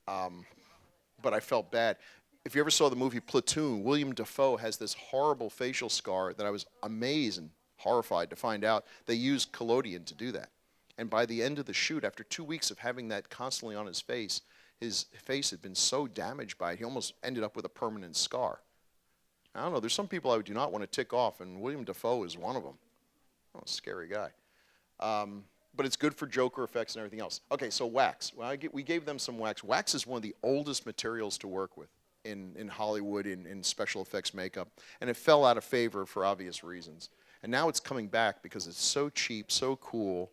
But I felt bad. If you ever saw the movie Platoon, William Dafoe has this horrible facial scar that I was amazed and horrified to find out they used collodion to do that. And by the end of the shoot, after 2 weeks of having that constantly on his face had been so damaged by it, he almost ended up with a permanent scar. I don't know, there's some people I do not want to tick off, and William Dafoe is one of them. Oh, scary guy. But it's good for Joker effects and everything else. Okay, so wax. We gave them some wax. Wax is one of the oldest materials to work with in Hollywood, in special effects makeup. And it fell out of favor for obvious reasons. And now it's coming back because it's so cheap, so cool,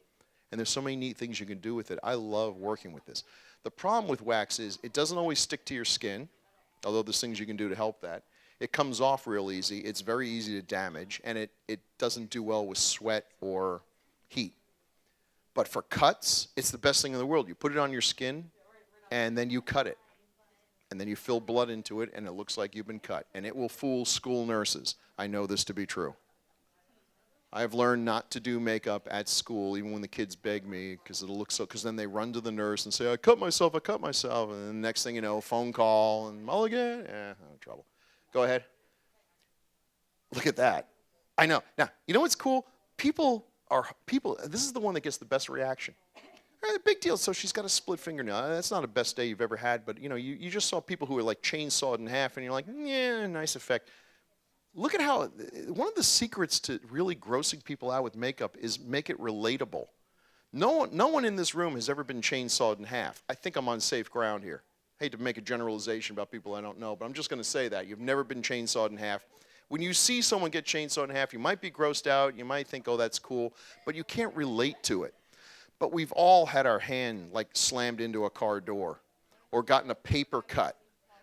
and there's so many neat things you can do with it. I love working with this. The problem with wax is it doesn't always stick to your skin, although there's things you can do to help that. It comes off real easy. It's very easy to damage, and it doesn't do well with sweat or heat. But for cuts, it's the best thing in the world. You put it on your skin, and then you cut it. And then you fill blood into it, and it looks like you've been cut. And it will fool school nurses. I know this to be true. I have learned not to do makeup at school, even when the kids beg me, because it'll look so, because then they run to the nurse and say, I cut myself. And then the next thing you know, phone call, and mulligan, no trouble. Go ahead. Look at that. I know. Now, you know what's cool? People, this is the one that gets the best reaction. Big deal, so she's got a split fingernail. That's not a best day you've ever had, but you just saw people who were like chainsawed in half, and you're like, yeah, nice effect. Look at how, one of the secrets to really grossing people out with makeup is make it relatable. No one in this room has ever been chainsawed in half. I think I'm on safe ground here. I hate to make a generalization about people I don't know, but I'm just going to say that. You've never been chainsawed in half. When you see someone get chainsawed in half, you might be grossed out, you might think, oh, that's cool, but you can't relate to it. But we've all had our hand like slammed into a car door or gotten a paper cut.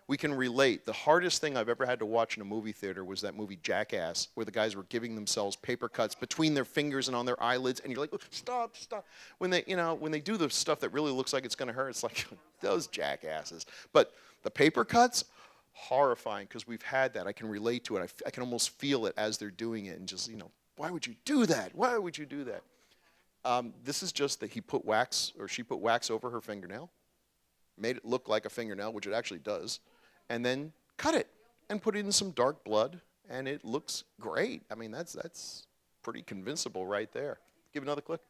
We can relate. The hardest thing I've ever had to watch in a movie theater was that movie Jackass, where the guys were giving themselves paper cuts between their fingers and on their eyelids, and you're like, oh, stop. When they do the stuff that really looks like it's going to hurt, it's like, those jackasses. But the paper cuts, horrifying, because we've had that. I can relate to it. I can almost feel it as they're doing it, and just, why would you do that? Why would you do that? This is just that he put wax, or she put wax over her fingernail, made it look like a fingernail, which it actually does, and then cut it and put it in some dark blood, and it looks great. I mean, that's pretty convincible right there. Give another click.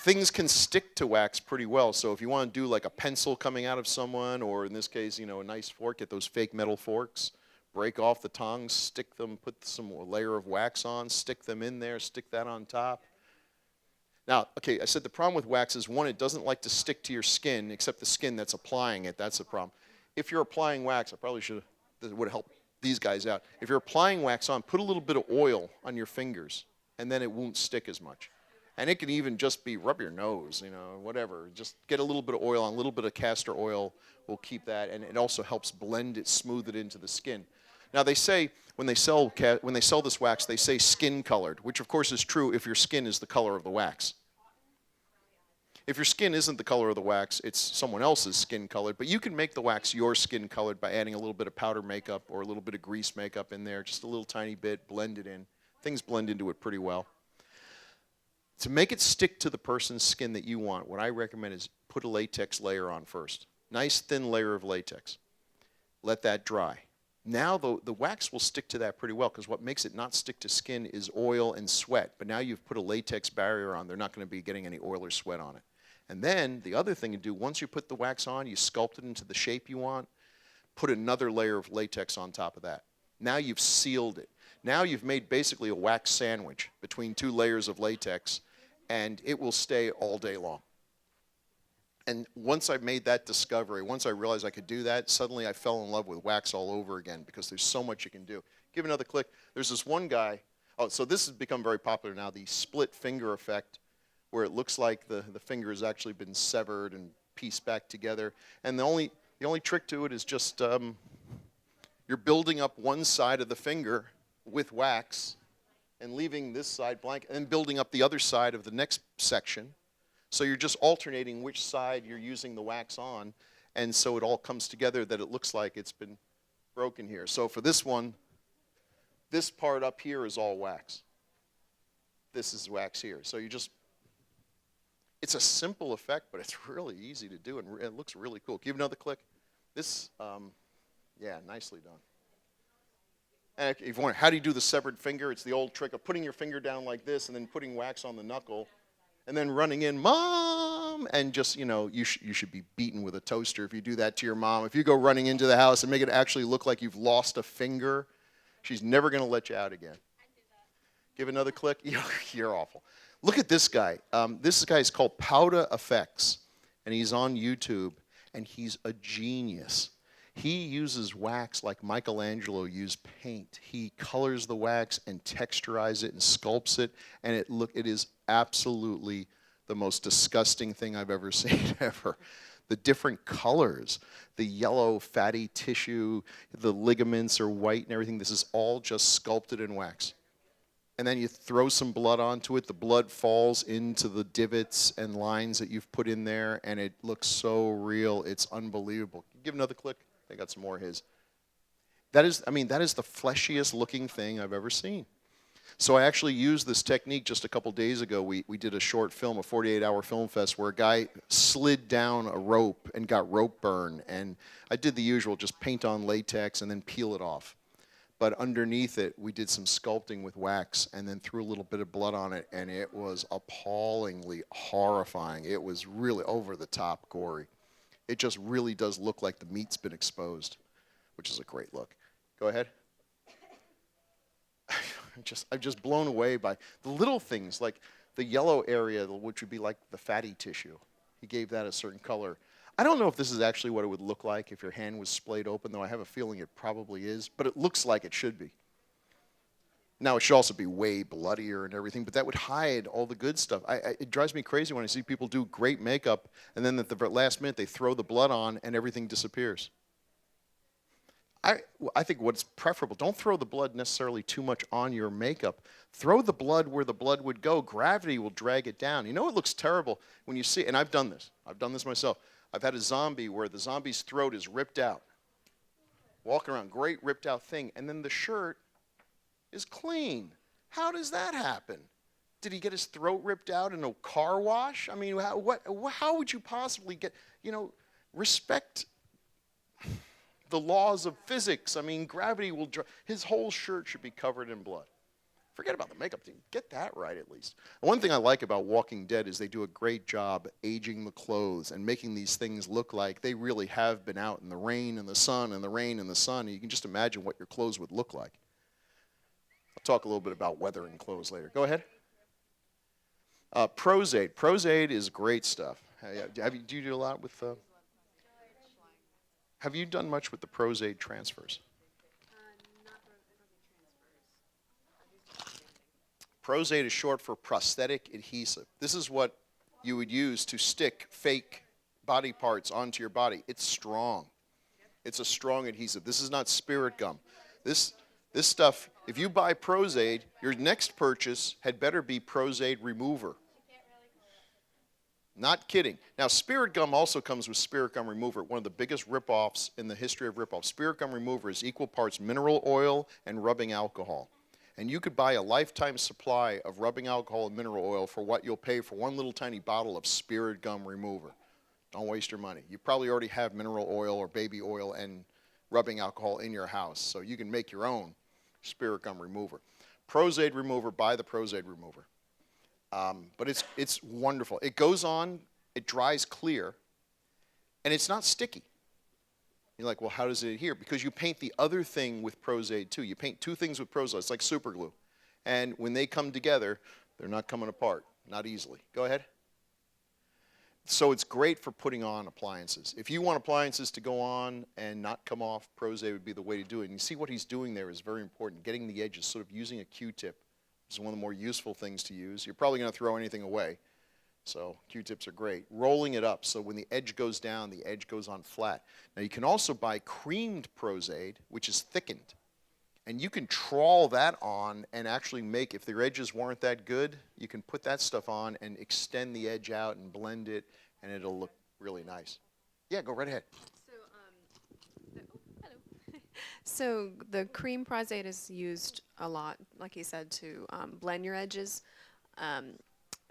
Things can stick to wax pretty well, so if you want to do like a pencil coming out of someone, or in this case, a nice fork, get those fake metal forks, break off the tongs, stick them, put some layer of wax on, stick them in there, stick that on top. Now, okay, I said the problem with wax is, one, it doesn't like to stick to your skin, except the skin that's applying it. That's the problem. If you're applying wax, I probably should have, this would help these guys out. If you're applying wax on, put a little bit of oil on your fingers, and then it won't stick as much. And it can even just be rub your nose, whatever. Just get a little bit of oil on, a little bit of castor oil will keep that, and it also helps blend it, smooth it into the skin. Now, they say, when they sell this wax, they say skin colored, which of course is true if your skin is the color of the wax. If your skin isn't the color of the wax, it's someone else's skin colored, but you can make the wax your skin colored by adding a little bit of powder makeup or a little bit of grease makeup in there, just a little tiny bit, blend it in. Things blend into it pretty well. To make it stick to the person's skin that you want, what I recommend is put a latex layer on first. Nice thin layer of latex. Let that dry. Now the wax will stick to that pretty well, because what makes it not stick to skin is oil and sweat. But now you've put a latex barrier on, they're not going to be getting any oil or sweat on it. And then the other thing to do, once you put the wax on, you sculpt it into the shape you want, put another layer of latex on top of that. Now you've sealed it. Now you've made basically a wax sandwich between 2 layers of latex, and it will stay all day long. And once I made that discovery, once I realized I could do that, suddenly I fell in love with wax all over again, because there's so much you can do. Give another click. There's this one guy. Oh, so this has become very popular now, the split finger effect, where it looks like the finger has actually been severed and pieced back together. And the only trick to it is just you're building up one side of the finger with wax and leaving this side blank, and then building up the other side of the next section. So you're just alternating which side you're using the wax on, and so it all comes together that it looks like it's been broken here. So for this one, this part up here is all wax. This is wax here. So you just, it's a simple effect, but it's really easy to do, and it looks really cool. Give another click. This, yeah, nicely done. And if you wonder, how do you do the severed finger? It's the old trick of putting your finger down like this and then putting wax on the knuckle and then running in, Mom! And just, you should be beaten with a toaster if you do that to your mom. If you go running into the house and make it actually look like you've lost a finger, she's never going to let you out again. Give another click. You're awful. Look at this guy. This guy is called Powder Effects, and he's on YouTube, and he's a genius. He uses wax like Michelangelo used paint. He colors the wax and texturizes it and sculpts it, and it is absolutely the most disgusting thing I've ever seen ever. The different colors, the yellow fatty tissue, the ligaments are white and everything. This is all just sculpted in wax. And then you throw some blood onto it. The blood falls into the divots and lines that you've put in there, and it looks so real. It's unbelievable. Give another click. I got some more of his. That is the fleshiest looking thing I've ever seen. So I actually used this technique just a couple days ago. We did a short film, a 48-hour film fest, where a guy slid down a rope and got rope burn. And I did the usual, just paint on latex and then peel it off. But underneath it, we did some sculpting with wax and then threw a little bit of blood on it, and it was appallingly horrifying. It was really over-the-top gory. It just really does look like the meat's been exposed, which is a great look. Go ahead. I'm just blown away by the little things, like the yellow area, which would be like the fatty tissue. He gave that a certain color. I don't know if this is actually what it would look like if your hand was splayed open, though I have a feeling it probably is, but it looks like it should be. Now, it should also be way bloodier and everything, but that would hide all the good stuff. It drives me crazy when I see people do great makeup, and then at the last minute they throw the blood on and everything disappears. I think what's preferable, don't throw the blood necessarily too much on your makeup. Throw the blood where the blood would go. Gravity will drag it down. You know it looks terrible when you see, and I've done this. I've done this myself. I've had a zombie where the zombie's throat is ripped out. Walking around, great ripped out thing, and then the shirt is clean. How does that happen? Did he get his throat ripped out in a car wash? I mean, how would you possibly get, respect the laws of physics. I mean, gravity will his whole shirt should be covered in blood. Forget about the makeup thing. Get that right at least. And one thing I like about Walking Dead is they do a great job aging the clothes and making these things look like they really have been out in the rain and the sun and the rain and the sun. And you can just imagine what your clothes would look like. I'll talk a little bit about weathering clothes later. Go ahead. Pros-Aid. Pros-Aid is great stuff. Do you do a lot with... Have you done much with the Pros-Aid transfers? Pros-Aid is short for prosthetic adhesive. This is what you would use to stick fake body parts onto your body. It's strong. It's a strong adhesive. This is not spirit gum. This stuff, if you buy Pros-Aid, your next purchase had better be Pros-Aid remover. Not kidding. Now, Spirit Gum also comes with Spirit Gum Remover, one of the biggest rip-offs in the history of rip-offs. Spirit Gum Remover is equal parts mineral oil and rubbing alcohol. And you could buy a lifetime supply of rubbing alcohol and mineral oil for what you'll pay for one little tiny bottle of Spirit Gum Remover. Don't waste your money. You probably already have mineral oil or baby oil and rubbing alcohol in your house, so you can make your own Spirit Gum Remover. Prozaid Remover, buy the Prozaid Remover. But it's wonderful. It goes on, it dries clear, and it's not sticky. You're like, well, how does it adhere? Because you paint the other thing with Prozaid too. You paint two things with Prozaid. It's like super glue. And when they come together, they're not coming apart, not easily. Go ahead. So it's great for putting on appliances. If you want appliances to go on and not come off, Prozaid would be the way to do it. And you see what he's doing there is very important. Getting the edges, sort of using a Q-tip is one of the more useful things to use. You're probably going to throw anything away. So Q-tips are great. Rolling it up so when the edge goes down, the edge goes on flat. Now you can also buy creamed Prozaid, which is thickened. And you can trawl that on and actually make, if their edges weren't that good, you can put that stuff on and extend the edge out and blend it, and it'll look really nice. Yeah, go right ahead. So the cream Prozaid is used a lot, like you said, to blend your edges.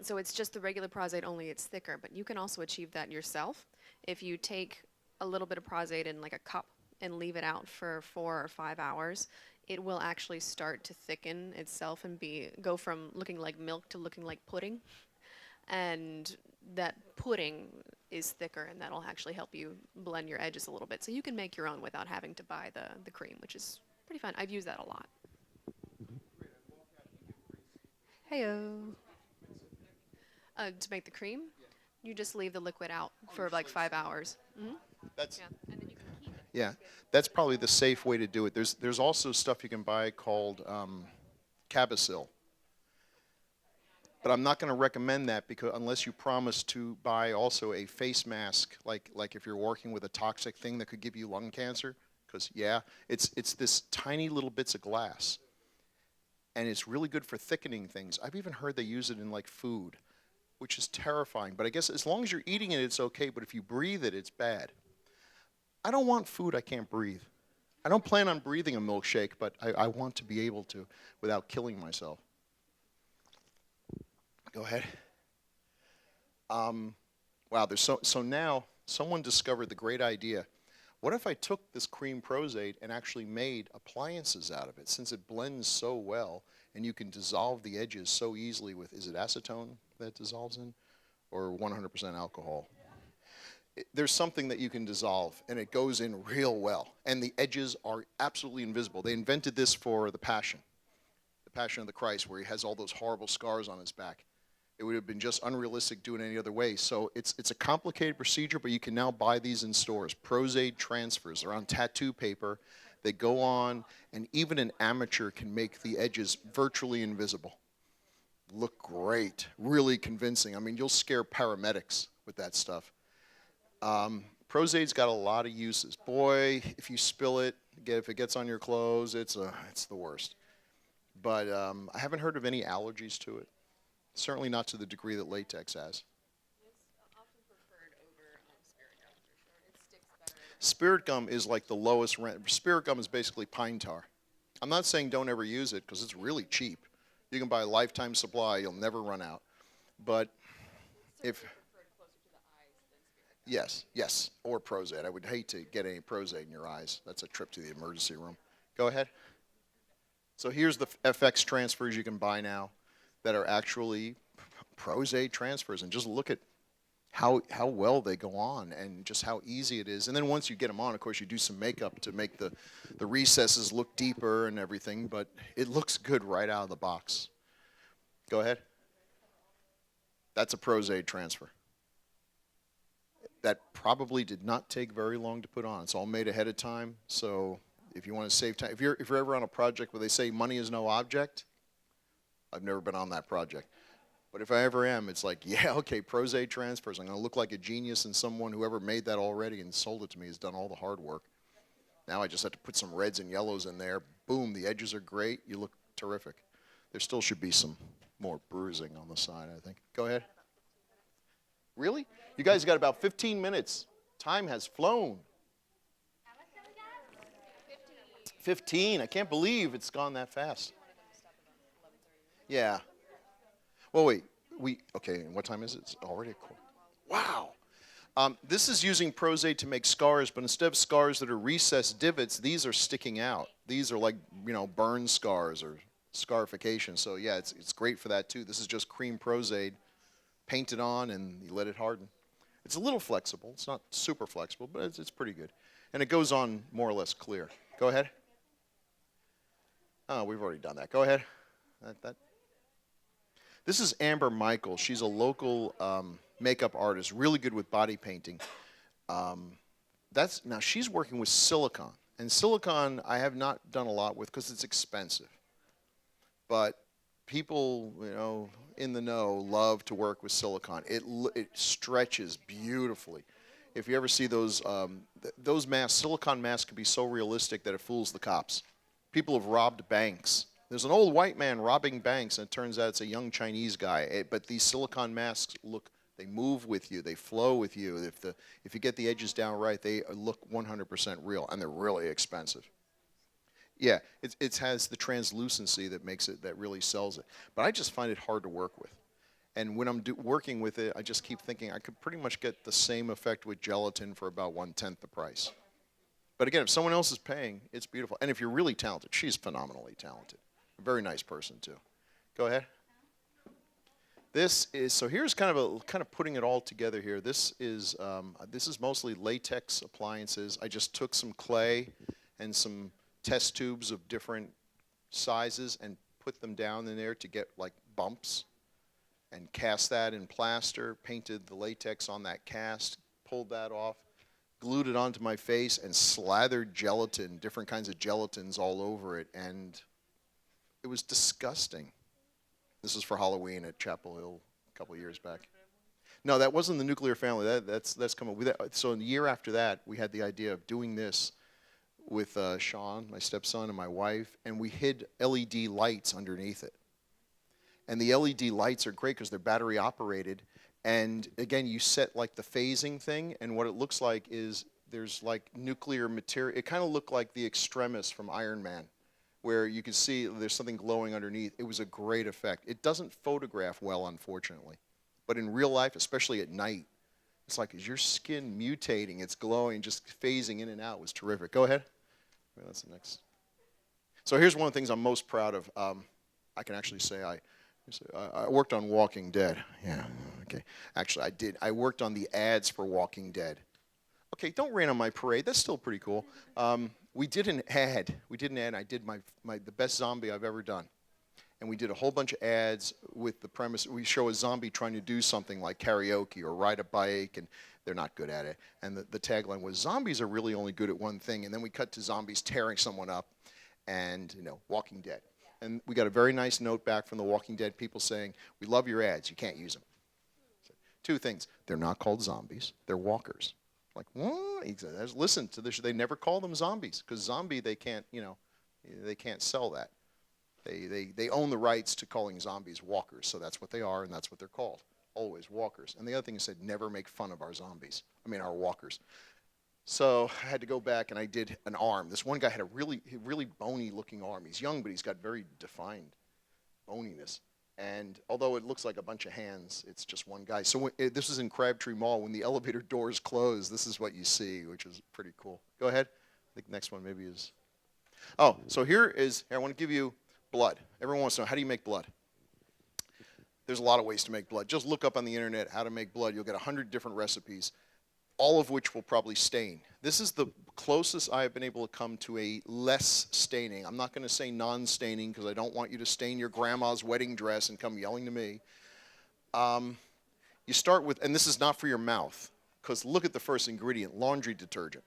So it's just the regular Prozaid, only it's thicker. But you can also achieve that yourself. If you take a little bit of Prozaid in like a cup and leave it out for 4 or 5 hours, it will actually start to thicken itself and go from looking like milk to looking like pudding. And that pudding is thicker, and that'll actually help you blend your edges a little bit. So you can make your own without having to buy the cream, which is pretty fun. I've used that a lot. Heyo. To make the cream, you just leave the liquid out for like 5 hours. Mm-hmm. That's, Yeah, and then you can keep it. yeah, that's probably the safe way to do it. There's also stuff you can buy called Cabasil. But I'm not going to recommend that because unless you promise to buy also a face mask, like if you're working with a toxic thing that could give you lung cancer, because yeah, it's this tiny little bits of glass, and it's really good for thickening things. I've even heard they use it in like food, which is terrifying. But I guess as long as you're eating it, it's okay. But if you breathe it, it's bad. I don't want food I can't breathe. I don't plan on breathing a milkshake, but I want to be able to without killing myself. Go ahead. Wow, so now someone discovered the great idea. What if I took this cream Prozaid and actually made appliances out of it, since it blends so well and you can dissolve the edges so easily with, is it acetone that dissolves in, or 100% alcohol? There's something that you can dissolve, and it goes in real well, and the edges are absolutely invisible. They invented this for the Passion of the Christ, where he has all those horrible scars on his back. It would have been just unrealistic doing it any other way. So it's a complicated procedure, but you can now buy these in stores. Prozaid transfers. They're on tattoo paper. They go on, and even an amateur can make the edges virtually invisible. Look great. Really convincing. I mean, you'll scare paramedics with that stuff. Prozaid's got a lot of uses. Boy, if you spill it, if it gets on your clothes, it's the worst. But I haven't heard of any allergies to it. Certainly not to the degree that latex has. It's often preferred over Spirit Gum for sure. It sticks better. Spirit Gum is like the lowest rent. Spirit Gum is basically pine tar. I'm not saying don't ever use it because it's really cheap. You can buy a lifetime supply. You'll never run out. But if... Yes, or Prozaid. I would hate to get any Prozaid in your eyes. That's a trip to the emergency room. Go ahead. So here's the FX transfers you can buy now that are actually Prozaid transfers, and just look at how well they go on and just how easy it is. And then once you get them on, of course, you do some makeup to make the recesses look deeper and everything, but it looks good right out of the box. Go ahead. That's a Prozaid transfer. That probably did not take very long to put on. It's all made ahead of time, so if you want to save time, if you're ever on a project where they say money is no object, I've never been on that project. But if I ever am, it's like, yeah, okay, Prozaid transfers. I'm going to look like a genius, and someone, whoever made that already and sold it to me, has done all the hard work. Now I just have to put some reds and yellows in there. Boom, the edges are great. You look terrific. There still should be some more bruising on the side, I think. Go ahead. Really? You guys got about 15 minutes. Time has flown. 15. I can't believe it's gone that fast. Yeah. Well, wait. Okay, and what time is it? It's already a quarter. Wow. This is using Prozade to make scars, but instead of scars that are recessed divots, these are sticking out. These are like, burn scars or scarification. So yeah, it's great for that too. This is just cream Prozade, painted on, and you let it harden. It's a little flexible. It's not super flexible, but it's pretty good. And it goes on more or less clear. Go ahead. Oh, we've already done that. Go ahead. This is Amber Michael. She's a local makeup artist, really good with body painting. Now she's working with silicone, and silicone I have not done a lot with because it's expensive. But people, in the know, love to work with silicone. It stretches beautifully. If you ever see those masks, silicone masks can be so realistic that it fools the cops. People have robbed banks. There's an old white man robbing banks, and it turns out it's a young Chinese guy. But these silicone masks they move with you, they flow with you. If you get the edges down right, they look 100% real, and they're really expensive. Yeah, it has the translucency that really sells it. But I just find it hard to work with. And when I'm working with it, I just keep thinking I could pretty much get the same effect with gelatin for about 1/10 the price. But again, if someone else is paying, it's beautiful. And if you're really talented, she's phenomenally talented. A very nice person too. Go ahead. So here's kind of putting it all together here. This is mostly latex appliances. I just took some clay and some test tubes of different sizes and put them down in there to get like bumps, and cast that in plaster, painted the latex on that cast, pulled that off, glued it onto my face, and slathered gelatin, different kinds of gelatins all over it, and it was disgusting. This is for Halloween at Chapel Hill a couple of years back. No, that wasn't the nuclear family. That's coming with that. So the year after that, we had the idea of doing this with Sean, my stepson, and my wife, and we hid LED lights underneath it. And the LED lights are great because they're battery operated. And again, you set like the phasing thing, and what it looks like is there's like nuclear material. It kind of looked like the Extremis from Iron Man, where you can see there's something glowing underneath. It was a great effect. It doesn't photograph well, unfortunately. But in real life, especially at night, it's like, is your skin mutating? It's glowing, just phasing in and out. It was terrific. Go ahead. That's the next. So here's one of the things I'm most proud of. I can actually say I worked on Walking Dead. Yeah, okay. Actually, I did. I worked on the ads for Walking Dead. Okay, don't rain on my parade. That's still pretty cool. We did an ad. I did the best zombie I've ever done. And we did a whole bunch of ads with the premise. We show a zombie trying to do something like karaoke or ride a bike, and they're not good at it. And the tagline was, zombies are really only good at one thing. And then we cut to zombies tearing someone up and, Walking Dead. And we got a very nice note back from the Walking Dead people saying, we love your ads. You can't use them. So, two things. They're not called zombies. They're walkers. Like, what? He said, listen to this. They never call them zombies because zombie, they can't sell that. They own the rights to calling zombies walkers, so that's what they are, and that's what they're called. Always walkers. And the other thing is said, never make fun of our our walkers. So I had to go back and I did an arm. This one guy had a really bony looking arm. He's young, but he's got very defined boniness. And although it looks like a bunch of hands, it's just one guy. So this is in Crabtree Mall. When the elevator doors close, this is what you see, which is pretty cool. Go ahead. I think the next one maybe is. Oh, so here I want to give you blood. Everyone wants to know, how do you make blood? There's a lot of ways to make blood. Just look up on the internet how to make blood. You'll get 100 different recipes, all of which will probably stain. This is the closest I have been able to come to a less staining. I'm not going to say non-staining because I don't want you to stain your grandma's wedding dress and come yelling to me. You start with, and this is not for your mouth, because look at the first ingredient, laundry detergent.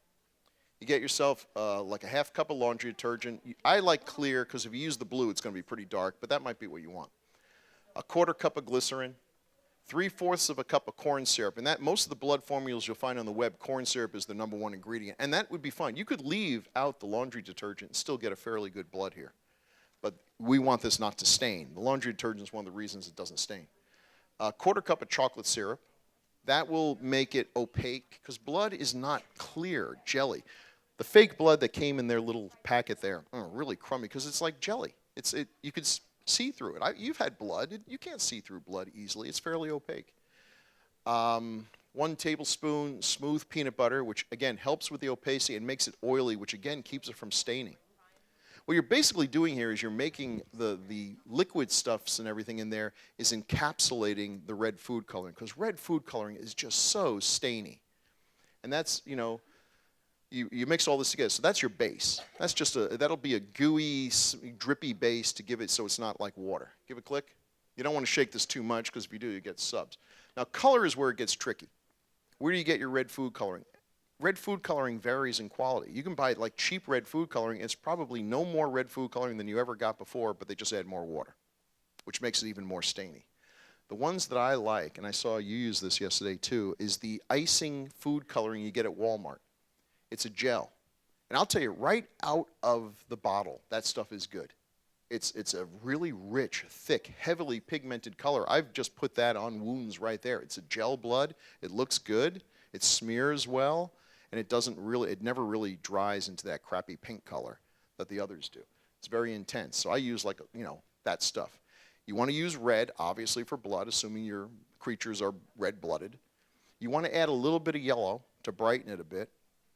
You get yourself like a half cup of laundry detergent. I like clear because if you use the blue, it's going to be pretty dark, but that might be what you want. A quarter cup of glycerin, 3/4 of a cup of corn syrup, and that most of the blood formulas you'll find on the web, corn syrup is the #1 ingredient, and that would be fine. You could leave out the laundry detergent and still get a fairly good blood here, but we want this not to stain. The laundry detergent is one of the reasons it doesn't stain. A quarter cup of chocolate syrup. That will make it opaque because blood is not clear, jelly. The fake blood that came in their little packet there, really crummy because it's like jelly. You could see through it. You've had blood. You can't see through blood easily. It's fairly opaque. 1 tablespoon smooth peanut butter, which again helps with the opacity and makes it oily, which again keeps it from staining. What you're basically doing here is you're making the liquid stuffs and everything in there is encapsulating the red food coloring, because red food coloring is just so stainy. And that's, you know, you mix all this together. So that's your base. That's just that'll be a gooey, drippy base to give it so it's not like water. Give it a click. You don't want to shake this too much, because if you do, you get subs. Now, color is where it gets tricky. Where do you get your red food coloring? Red food coloring varies in quality. You can buy like cheap red food coloring. It's probably no more red food coloring than you ever got before, but they just add more water, which makes it even more stainy. The ones that I like, and I saw you use this yesterday too, is the icing food coloring you get at Walmart. It's a gel. And I'll tell you, right out of the bottle, that stuff is good. It's a really rich, thick, heavily pigmented color. I've just put that on wounds right there. It's a gel blood. It looks good. It smears well. And it never really dries into that crappy pink color that the others do. It's very intense. So I use like, that stuff. You want to use red, obviously, for blood, assuming your creatures are red-blooded. You want to add a little bit of yellow to brighten it a bit.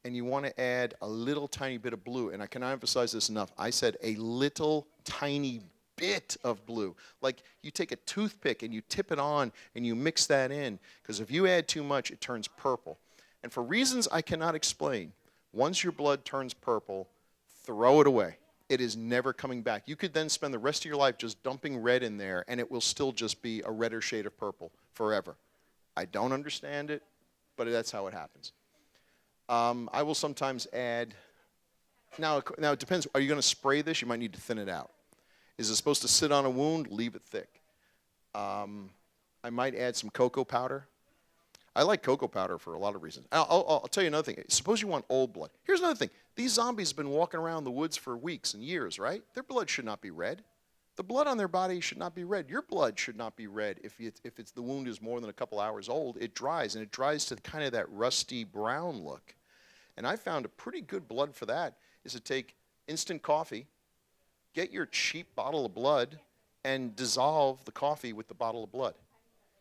And you want to add a little tiny bit of blue. And I cannot emphasize this enough. I said a little tiny bit of blue. Like you take a toothpick and you tip it on and you mix that in. Because if you add too much, it turns purple. And for reasons I cannot explain, once your blood turns purple, throw it away. It is never coming back. You could then spend the rest of your life just dumping red in there, and it will still just be a redder shade of purple forever. I don't understand it, but that's how it happens. I will sometimes add, now it depends. Are you going to spray this? You might need to thin it out. Is it supposed to sit on a wound? Leave it thick. I might add some cocoa powder. I like cocoa powder for a lot of reasons. I'll tell you another thing. Suppose you want old blood. Here's another thing. These zombies have been walking around the woods for weeks and years, right? Their blood should not be red. The blood on their body should not be red. Your blood should not be red. If the wound is more than a couple hours old, it dries, and it dries to kind of that rusty brown look. And I found a pretty good blood for that is to take instant coffee, get your cheap bottle of blood, and dissolve the coffee with the bottle of blood.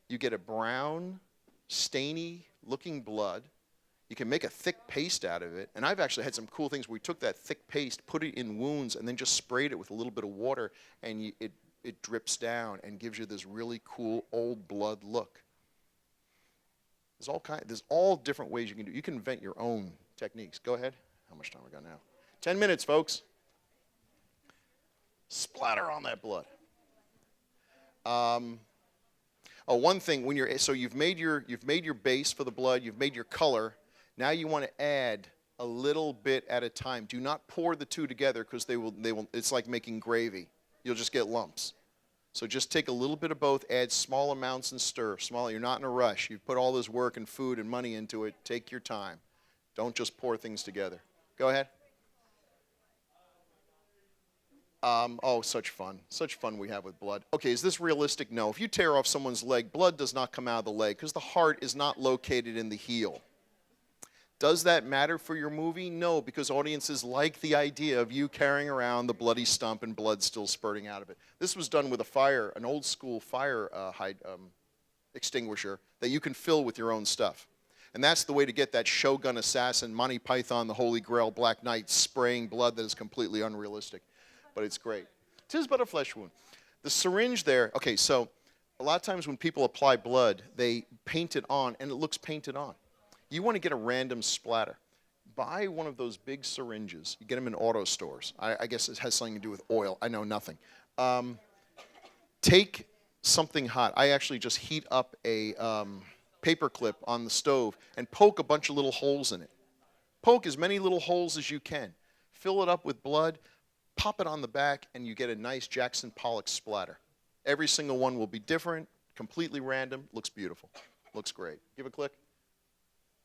You get a brown, stainy looking blood. You can make a thick paste out of it. And I've actually had some cool things where we took that thick paste, put it in wounds, and then just sprayed it with a little bit of water, and it drips down and gives you this really cool old blood look. There's all different ways you can do it. You can invent your own techniques. Go ahead. How much time we got now? 10 minutes, folks. Splatter on that blood. One thing, you've made your base for the blood, you've made your color. Now you want to add a little bit at a time. Do not pour the two together, because they will. It's like making gravy. You'll just get lumps. So just take a little bit of both, add small amounts and stir. You're not in a rush. You've put all this work and food and money into it. Take your time. Don't just pour things together. Go ahead. Such fun. Such fun we have with blood. Okay, is this realistic? No. If you tear off someone's leg, blood does not come out of the leg, because the heart is not located in the heel. Does that matter for your movie? No, because audiences like the idea of you carrying around the bloody stump and blood still spurting out of it. This was done with an old school fire extinguisher that you can fill with your own stuff. And that's the way to get that Shogun assassin, Monty Python, the Holy Grail, Black Knight, spraying blood that is completely unrealistic. But it's great. 'Tis but a flesh wound. The syringe there, okay, so a lot of times when people apply blood, they paint it on, and it looks painted on. You want to get a random splatter. Buy one of those big syringes. You get them in auto stores. I guess it has something to do with oil. I know nothing. Take something hot. I actually just heat up a paper clip on the stove and poke a bunch of little holes in it. Poke as many little holes as you can. Fill it up with blood. Pop it on the back, and you get a nice Jackson Pollock splatter. Every single one will be different, completely random. Looks beautiful. Looks great. Give a click.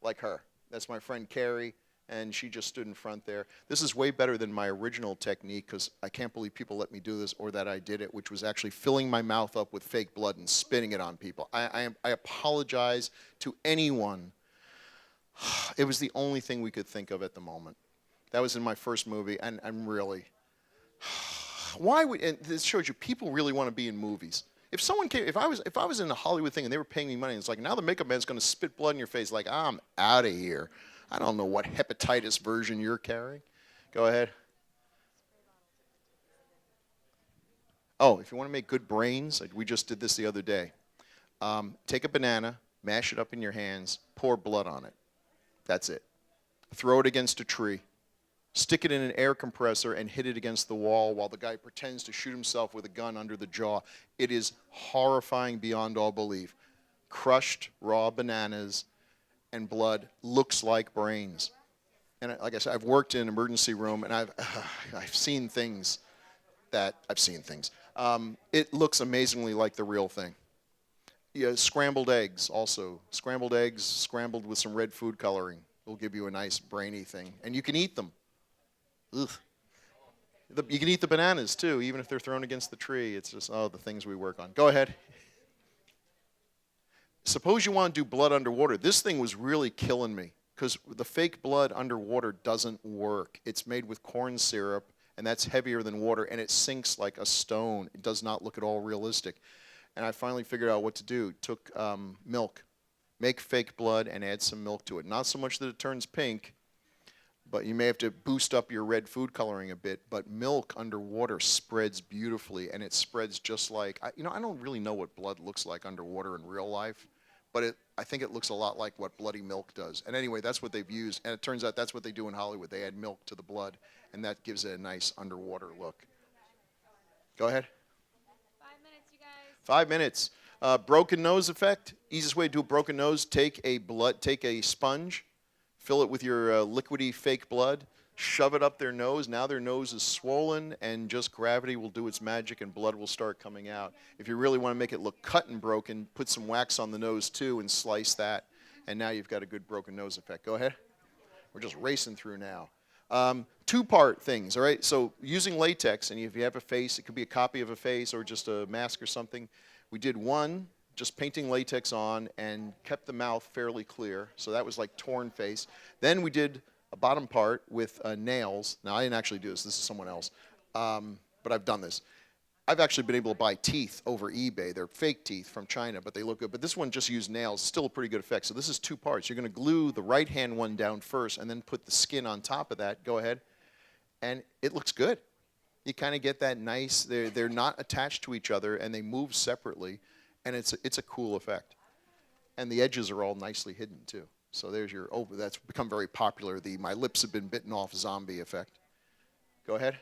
Like her. That's my friend Carrie, and she just stood in front there. This is way better than my original technique, because I can't believe people let me do this, or that I did it, which was actually filling my mouth up with fake blood and spitting it on people. I apologize to anyone. It was the only thing we could think of at the moment. That was in my first movie, and I'm really... why would, and this shows you people really want to be in movies. If someone came, if I was in a Hollywood thing and they were paying me money, and it's like, now the makeup man's going to spit blood in your face, like, I'm out of here. I don't know what hepatitis version you're carrying. Go ahead. Oh, if you want to make good brains, we just did this the other day. Take a banana, mash it up in your hands, pour blood on it. That's it. Throw it against a tree. Stick it in an air compressor and hit it against the wall while the guy pretends to shoot himself with a gun under the jaw. It is horrifying beyond all belief. Crushed raw bananas and blood looks like brains. And like I said, I've worked in an emergency room, and I've seen things that I've seen things. It looks amazingly like the real thing. Yeah, scrambled eggs also. Scrambled eggs scrambled with some red food coloring will give you a nice brainy thing. And you can eat them. Ugh. You can eat the bananas too, even if they're thrown against the tree. It's just, oh, the things we work on. Go ahead. Suppose you want to do blood underwater. This thing was really killing me because the fake blood underwater doesn't work. It's made with corn syrup, and that's heavier than water, and it sinks like a stone. It does not look at all realistic. And I finally figured out what to do. Took milk, make fake blood, and add some milk to it. Not so much that it turns pink, but you may have to boost up your red food coloring a bit. But milk underwater spreads beautifully, and it spreads just like, I don't really know what blood looks like underwater in real life, but I think it looks a lot like what bloody milk does. And anyway, that's what they've used, and it turns out that's what they do in Hollywood. They add milk to the blood, and that gives it a nice underwater look. Go ahead. 5 minutes, you guys. 5 minutes. Broken nose effect. Easiest way to do a broken nose: take a sponge, fill it with your liquidy fake blood, shove it up their nose. Now their nose is swollen, and just gravity will do its magic, and blood will start coming out. If you really want to make it look cut and broken, put some wax on the nose too and slice that, and now you've got a good broken nose effect. Go ahead. We're just racing through now. Two-part things, all right? So using latex, and if you have a face, it could be a copy of a face or just a mask or something. We did one, just painting latex on, and kept the mouth fairly clear. So that was like torn face. Then we did a bottom part with nails. Now, I didn't actually do this. This is someone else. But I've done this. I've actually been able to buy teeth over eBay. They're fake teeth from China, but they look good. But this one just used nails. Still a pretty good effect. So this is two parts. You're going to glue the right-hand one down first and then put the skin on top of that. Go ahead. And it looks good. You kind of get that nice, they're not attached to each other, and they move separately, and it's a cool effect. And the edges are all nicely hidden, too. So there's your, that's become very popular, the my lips have been bitten off zombie effect. Go ahead.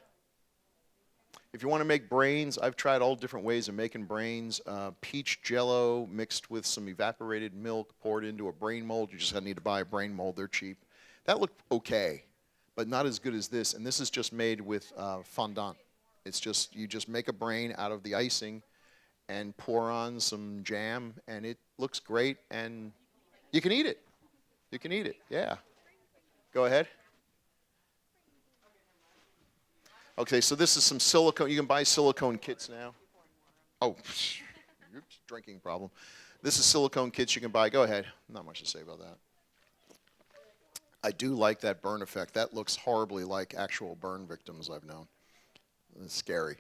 If you want to make brains, I've tried all different ways of making brains. Peach jello mixed with some evaporated milk, poured into a brain mold. You just need to buy a brain mold. They're cheap. That looked okay, but not as good as this. And this is just made with fondant. It's just, you just make a brain out of the icing and pour on some jam, and it looks great, and you can eat it. You can eat it, yeah. Go ahead. Okay, so this is some silicone. You can buy silicone kits now. Oh, oops, drinking problem. This is silicone kits you can buy. Go ahead. Not much to say about that. I do like that burn effect. That looks horribly like actual burn victims I've known. It's scary.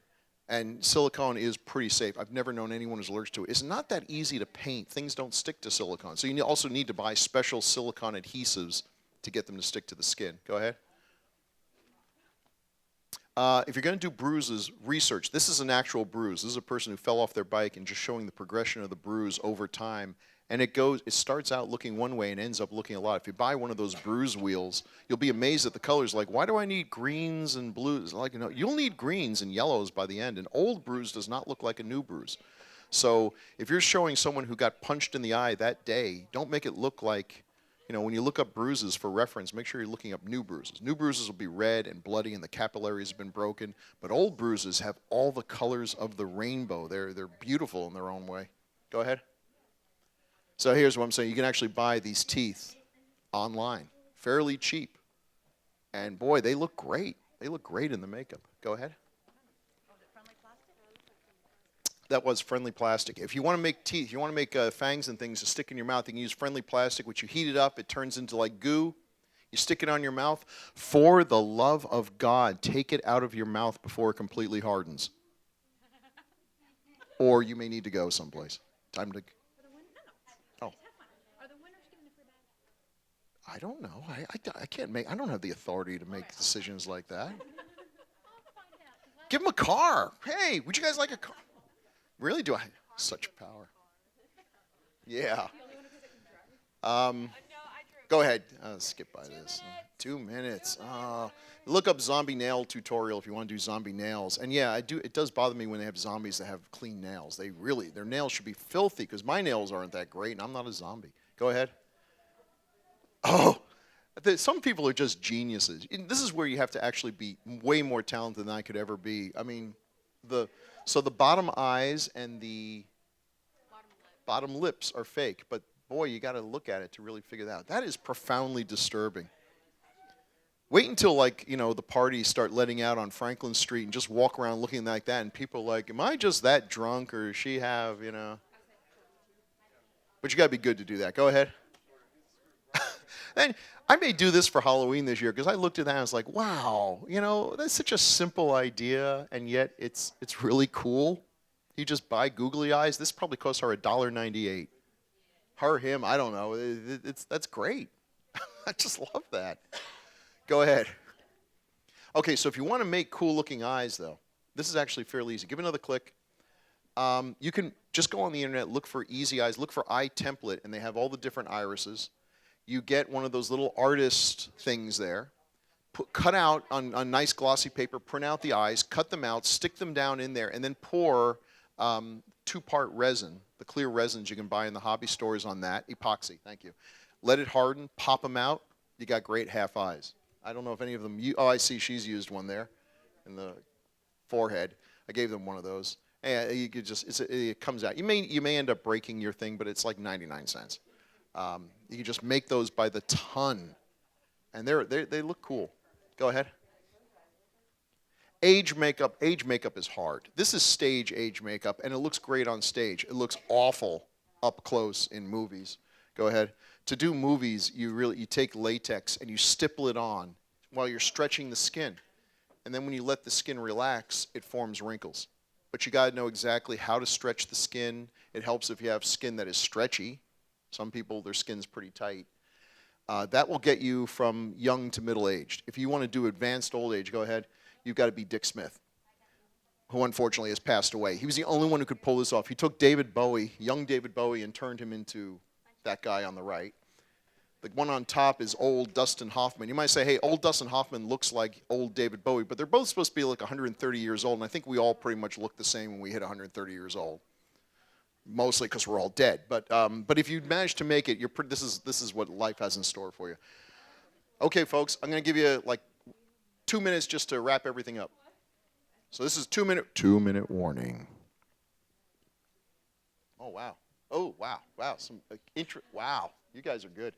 And silicone is pretty safe. I've never known anyone who's allergic to it. It's not that easy to paint. Things don't stick to silicone. So you also need to buy special silicone adhesives to get them to stick to the skin. Go ahead. If you're going to do bruises, research. This is an actual bruise. This is a person who fell off their bike and just showing the progression of the bruise over time. And it starts out looking one way and ends up looking a lot. If you buy one of those bruise wheels, you'll be amazed at the colors. Like, why do I need greens and blues? Like, you'll need greens and yellows by the end. An old bruise does not look like a new bruise. So if you're showing someone who got punched in the eye that day, don't make it look like, when you look up bruises for reference, make sure you're looking up new bruises. New bruises will be red and bloody and the capillaries have been broken. But old bruises have all the colors of the rainbow. They're beautiful in their own way. Go ahead. So here's what I'm saying. You can actually buy these teeth online, fairly cheap. And boy, they look great. They look great in the makeup. Go ahead. Was it friendly plastic? That was friendly plastic. If you want to make teeth, you want to make fangs and things to stick in your mouth, you can use friendly plastic, which you heat it up, it turns into like goo. You stick it on your mouth. For the love of God, take it out of your mouth before it completely hardens. Or you may need to go someplace. Time to. Oh. I don't know. I can't make. I don't have the authority to make decisions like that. Give them a car. Hey, would you guys like a car? Really? Do I? Such power. Yeah. Go ahead. Skip by this. 2 minutes. Look up zombie nail tutorial if you want to do zombie nails. And yeah, it does bother me when they have zombies that have clean nails. Their nails should be filthy because my nails aren't that great and I'm not a zombie. Go ahead. Oh, some people are just geniuses. This is where you have to actually be way more talented than I could ever be. I mean, the bottom eyes and the bottom lips are fake, but boy, you got to look at it to really figure that out. That is profoundly disturbing. Wait until, the parties start letting out on Franklin Street and just walk around looking like that, and people are like, am I just that drunk, or does she have, But you got to be good to do that. Go ahead. And I may do this for Halloween this year, because I looked at that and I was like, wow, that's such a simple idea, and yet it's really cool. You just buy googly eyes. This probably costs her $1.98. Her, him, I don't know. That's great. I just love that. Go ahead. Okay, so if you want to make cool-looking eyes, though, this is actually fairly easy. Give it another click. You can just go on the internet, look for easy eyes, look for eye template, and they have all the different irises. You get one of those little artist things there. Cut out on nice glossy paper, print out the eyes, cut them out, stick them down in there, and then pour 2-part resin, the clear resins you can buy in the hobby stores on that, epoxy, thank you. Let it harden, pop them out, you got great half eyes. I don't know if any of them, I see she's used one there in the forehead. I gave them one of those. And you could it comes out. You may end up breaking your thing, but it's like 99 cents. You can just make those by the ton, and they look cool. Go ahead. Age makeup is hard. This is stage age makeup, and it looks great on stage. It looks awful up close in movies. Go ahead. To do movies, you take latex and you stipple it on while you're stretching the skin. And then when you let the skin relax, it forms wrinkles. But you got to know exactly how to stretch the skin. It helps if you have skin that is stretchy. Some people, their skin's pretty tight. That will get you from young to middle-aged. If you want to do advanced old age, go ahead. You've got to be Dick Smith, who unfortunately has passed away. He was the only one who could pull this off. He took David Bowie, young David Bowie, and turned him into that guy on the right. The one on top is old Dustin Hoffman. You might say, hey, old Dustin Hoffman looks like old David Bowie, but they're both supposed to be like 130 years old, and I think we all pretty much look the same when we hit 130 years old. Mostly because we're all dead. But if you manage to make it, this is what life has in store for you. Okay, folks, I'm going to give you like 2 minutes just to wrap everything up. So this is 2 minute warning. Oh wow. Wow. Wow. You guys are good.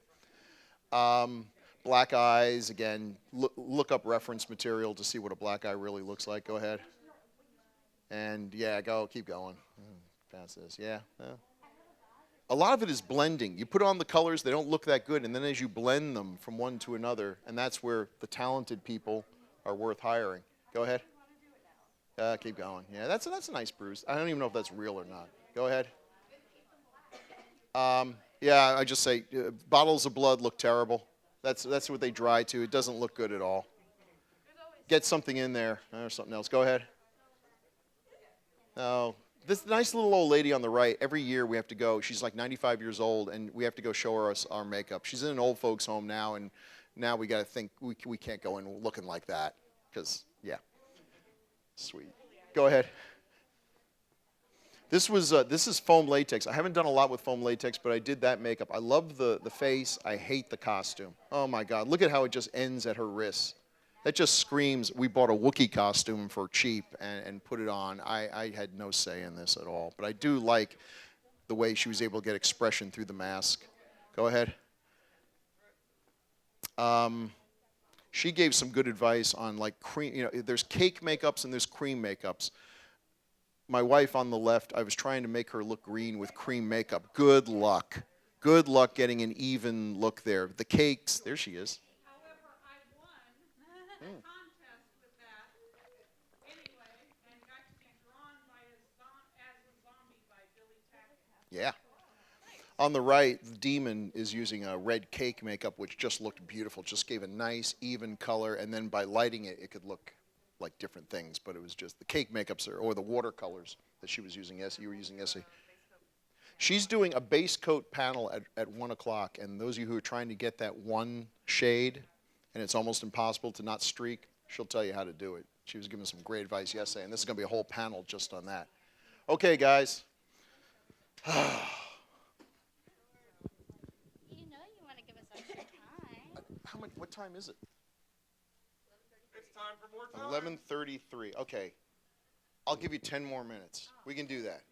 Black eyes, again, look up reference material to see what a black eye really looks like. Go ahead. And yeah, keep going. Past this. Yeah. A lot of it is blending. You put on the colors, they don't look that good, and then as you blend them from one to another, and that's where the talented people are worth hiring. Go ahead. Keep going. Yeah, that's a nice bruise. I don't even know if that's real or not. Go ahead. Yeah, I just say bottles of blood look terrible. That's what they dry to. It doesn't look good at all. Get something in there or something else. Go ahead. No. This nice little old lady on the right, every year we have to go. She's like 95 years old, and we have to go show her our makeup. She's in an old folks' home now, and now we got to think we can't go in looking like that because, yeah. Sweet. Go ahead. This is foam latex. I haven't done a lot with foam latex, but I did that makeup. I love the face. I hate the costume. Oh, my God. Look at how it just ends at her wrists. That just screams, we bought a Wookiee costume for cheap and put it on. I had no say in this at all. But I do like the way she was able to get expression through the mask. Go ahead. She gave some good advice on like cream. There's cake makeups and there's cream makeups. My wife on the left, I was trying to make her look green with cream makeup. Good luck. Good luck getting an even look there. The cakes, there she is. Yeah. On the right, the demon is using a red cake makeup, which just looked beautiful. Just gave a nice, even color, and then by lighting it, it could look like different things. But it was just the cake makeups or the watercolors that she was using. Yes, you were using Essie. She's doing a base coat panel at 1 o'clock, and those of you who are trying to get that one shade, and it's almost impossible to not streak, she'll tell you how to do it. She was giving some great advice yesterday, and this is going to be a whole panel just on that. Okay, guys. You know you want to give us extra time. What time is it? It's time for more time. 11:33. Okay. I'll give you 10 more minutes. We can do that.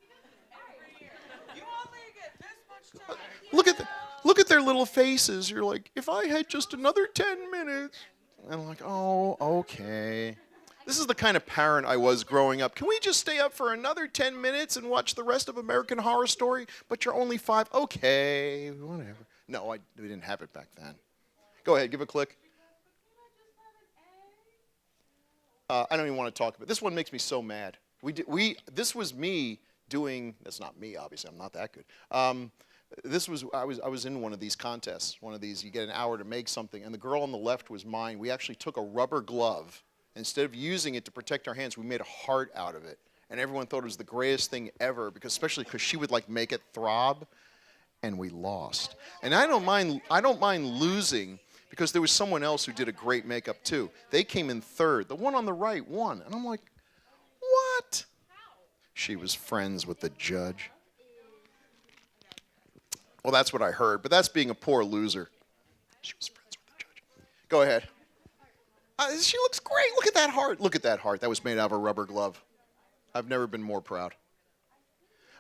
You only get this much time. Look at their little faces. You're like, if I had just another 10 minutes. And I'm like, oh, okay. This is the kind of parent I was growing up. Can we just stay up for another 10 minutes and watch the rest of American Horror Story? But you're only 5. Okay, whatever. No, we didn't have it back then. Go ahead, give a click. I don't even want to talk about it. This one makes me so mad. This was me doing. That's not me, obviously. I'm not that good. I was in one of these contests. One of these, you get an hour to make something, and the girl on the left was mine. We actually took a rubber glove. Instead of using it to protect our hands, we made a heart out of it, and everyone thought it was the greatest thing ever, especially because she would like make it throb, and we lost. And I don't mind losing. Because there was someone else who did a great makeup too. They came in third. The one on the right won. And I'm like, what? She was friends with the judge. Well, that's what I heard. But that's being a poor loser. She was friends with the judge. Go ahead. She looks great. Look at that heart. Look at that heart. That was made out of a rubber glove. I've never been more proud.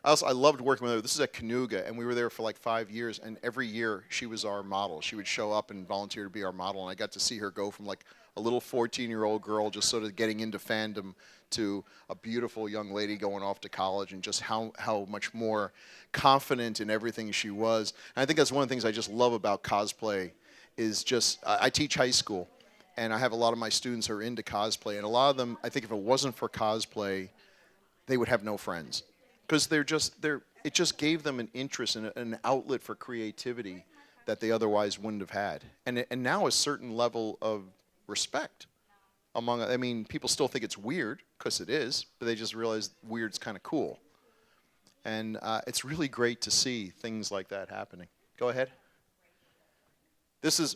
I loved working with her. This is at Canuga, and we were there for like 5 years, and every year she was our model. She would show up and volunteer to be our model, and I got to see her go from like a little 14-year-old girl just sort of getting into fandom to a beautiful young lady going off to college, and just how much more confident in everything she was. And I think that's one of the things I just love about cosplay is just, I teach high school, and I have a lot of my students who are into cosplay, and a lot of them, I think if it wasn't for cosplay, they would have no friends. Because it just gave them an interest and an outlet for creativity that they otherwise wouldn't have had. And now a certain level of respect among, I mean, people still think it's weird, because it is, but they just realize weird's kind of cool. And it's really great to see things like that happening. Go ahead. This is,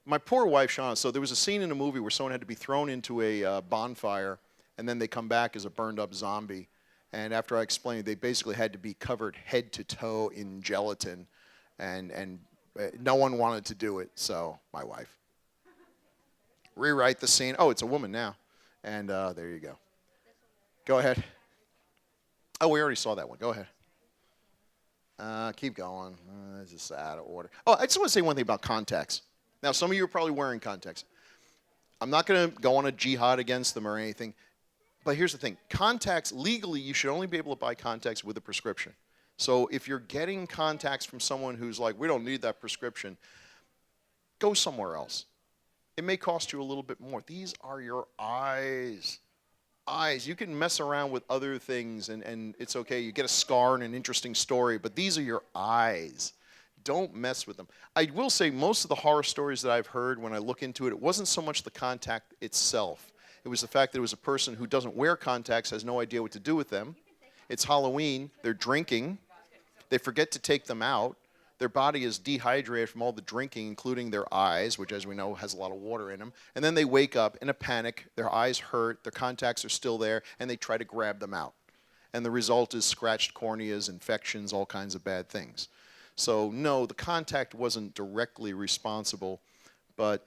my poor wife, Shauna, so there was a scene in a movie where someone had to be thrown into a bonfire, and then they come back as a burned up zombie. And after I explained, they basically had to be covered head to toe in gelatin, and no one wanted to do it, so my wife. Rewrite the scene. Oh, it's a woman now. And there you go. Go ahead. Oh, we already saw that one. Go ahead. Keep going. It's just out of order. Oh, I just want to say one thing about contacts. Now, some of you are probably wearing contacts. I'm not going to go on a jihad against them or anything. But here's the thing. Contacts, legally, you should only be able to buy contacts with a prescription. So if you're getting contacts from someone who's like, we don't need that prescription, go somewhere else. It may cost you a little bit more. These are your eyes. Eyes. You can mess around with other things, and it's okay. You get a scar and an interesting story, but these are your eyes. Don't mess with them. I will say most of the horror stories that I've heard when I look into it, it wasn't so much the contact itself. It was the fact that it was a person who doesn't wear contacts, has no idea what to do with them. It's Halloween. They're drinking. They forget to take them out. Their body is dehydrated from all the drinking, including their eyes, which, as we know, has a lot of water in them. And then they wake up in a panic. Their eyes hurt. Their contacts are still there, and they try to grab them out. And the result is scratched corneas, infections, all kinds of bad things. So, no, the contact wasn't directly responsible, but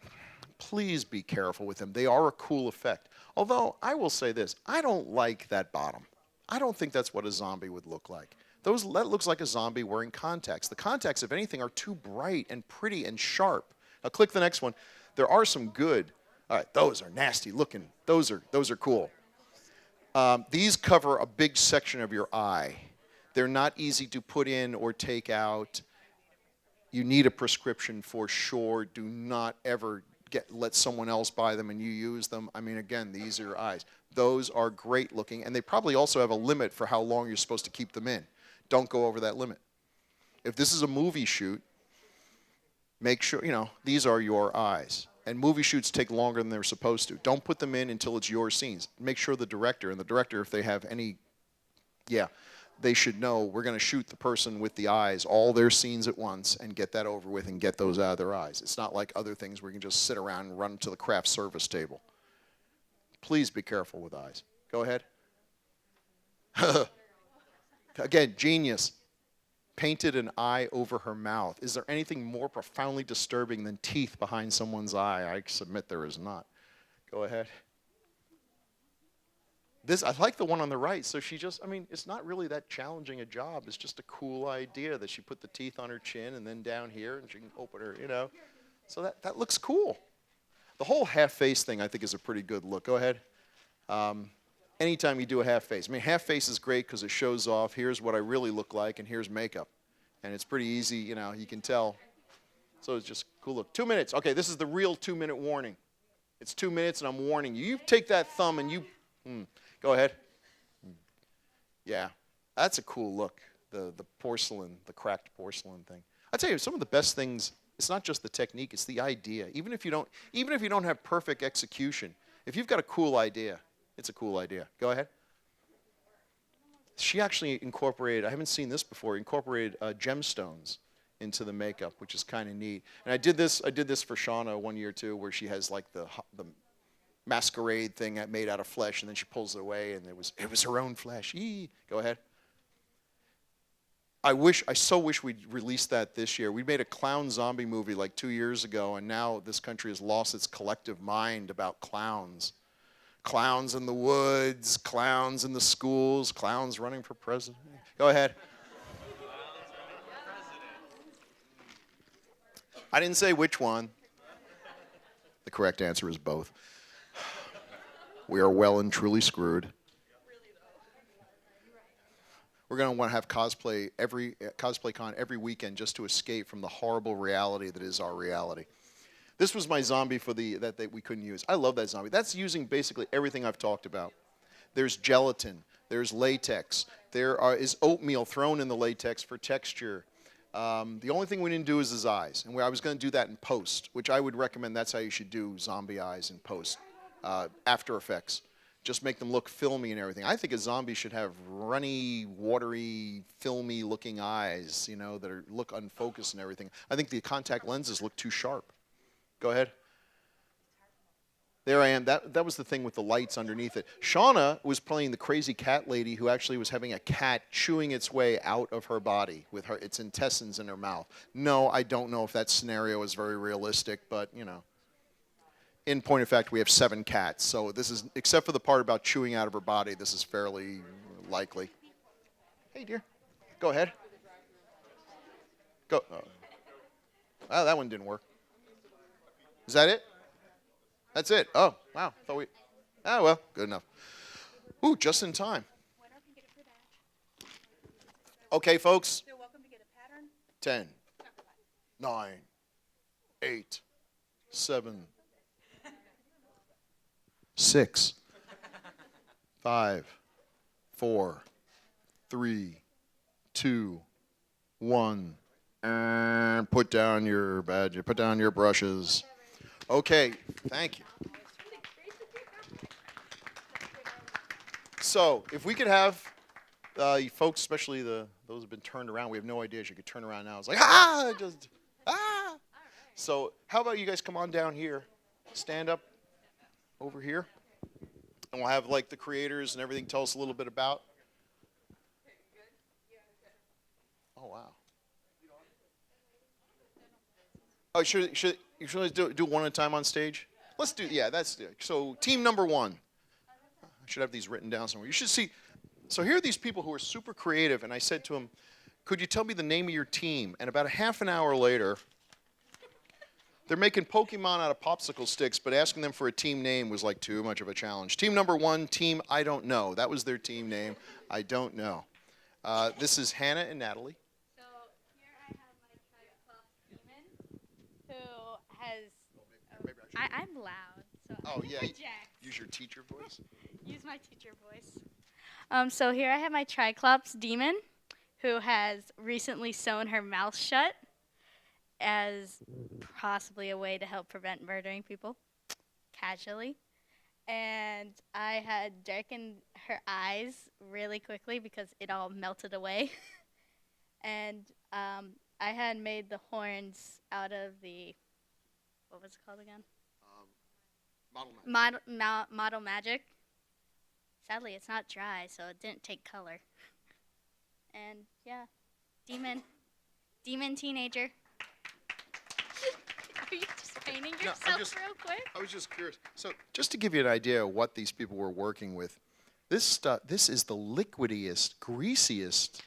please be careful with them. They are a cool effect. Although, I will say this, I don't like that bottom. I don't think that's what a zombie would look like. That looks like a zombie wearing contacts. The contacts, if anything, are too bright and pretty and sharp. Now, click the next one. There are some good. All right, those are nasty looking. Those are cool. These cover a big section of your eye. They're not easy to put in or take out. You need a prescription for sure. Do not ever let someone else buy them and you use them. I mean, again, these are your eyes. Those are great looking, and they probably also have a limit for how long you're supposed to keep them in. Don't go over that limit. If this is a movie shoot, make sure, you know, these are your eyes. And movie shoots take longer than they're supposed to. Don't put them in until it's your scenes. Make sure the director, if they have any, they should know we're going to shoot the person with the eyes, all their scenes at once, and get that over with and get those out of their eyes. It's not like other things where you can just sit around and run to the craft service table. Please be careful with eyes. Go ahead. Again, genius. Painted an eye over her mouth. Is there anything more profoundly disturbing than teeth behind someone's eye? I submit there is not. Go ahead. This, I like the one on the right. So she just, I mean, it's not really that challenging a job. It's just a cool idea that she put the teeth on her chin and then down here and she can open her, you know. So that looks cool. The whole half face thing I think is a pretty good look. Go ahead. Anytime you do a half face. I mean, half face is great because it shows off, here's what I really look like, and here's makeup. And it's pretty easy, you know, you can tell. So it's just cool look. 2 minutes. Okay, this is the real 2-minute warning. It's 2 minutes, and I'm warning you. You take that thumb and you, go ahead. Yeah, that's a cool look, the porcelain, the cracked porcelain thing. I tell you, some of the best things, it's not just the technique, it's the idea. Even if you don't have perfect execution, if you've got a cool idea, it's a cool idea. Go ahead. She actually incorporated, I haven't seen this before, incorporated gemstones into the makeup, which is kind of neat. And I did this for Shauna 1 year too, where she has like the masquerade thing made out of flesh, and then she pulls it away, and it was her own flesh. Eee. Go ahead. I so wish we'd released that this year. We made a clown zombie movie like 2 years ago, and now this country has lost its collective mind about clowns. Clowns in the woods, clowns in the schools, clowns running for president. Go ahead. I didn't say which one. The correct answer is both. We are well and truly screwed. We're going to want to have cosplay con every weekend just to escape from the horrible reality that is our reality. This was my zombie for that we couldn't use. I love that zombie. That's using basically everything I've talked about. There's gelatin. There's latex. There is oatmeal thrown in the latex for texture. The only thing we didn't do is his eyes. And I was going to do that in post, which I would recommend that's how you should do zombie eyes in post. After Effects. Just make them look filmy and everything. I think a zombie should have runny, watery, filmy looking eyes, you know, that look unfocused and everything. I think the contact lenses look too sharp. Go ahead. There I am. That was the thing with the lights underneath it. Shauna was playing the crazy cat lady who actually was having a cat chewing its way out of her body with its intestines in her mouth. No, I don't know if that scenario is very realistic, but, you know. In point of fact, we have 7 cats, so this is, except for the part about chewing out of her body, this is fairly likely. Hey, dear. Go ahead. Go. Oh, that one didn't work. Is that it? That's it. Oh, wow. Well, good enough. Ooh, just in time. Okay, folks. 10, 9, 8, 7, 6, 5, 4, 3, 2, 1, and put down your badge. Put down your brushes. Okay, thank you. So, if we could have folks, especially those who've been turned around, we have no idea. You could turn around now. It's like, So, how about you guys come on down here, stand up over here, and we'll have like the creators and everything tell us a little bit about. Oh wow. Oh, should we do one at a time on stage? Let's do, that's it. So team number 1. I should have these written down somewhere. You should see. So here are these people who are super creative, and I said to them, "Could you tell me the name of your team?" And about a half an hour later, they're making Pokemon out of popsicle sticks, but asking them for a team name was like too much of a challenge. Team number 1, team I don't know. That was their team name. I don't know. This is Hannah and Natalie. So here I have my Triceratops Demon, who has. I'm loud, so Oh I yeah. project. Use your teacher voice. Use my teacher voice. So here I have my Triclops Demon, who has recently sewn her mouth shut as possibly a way to help prevent murdering people casually. And I had darkened her eyes really quickly because it all melted away. And I had made the horns out of the, what was it called again? Model magic. Sadly, it's not dry, so it didn't take color. And yeah, demon teenager. Are you just painting yourself real quick? I was just curious. So, just to give you an idea of what these people were working with, this is the liquidiest, greasiest,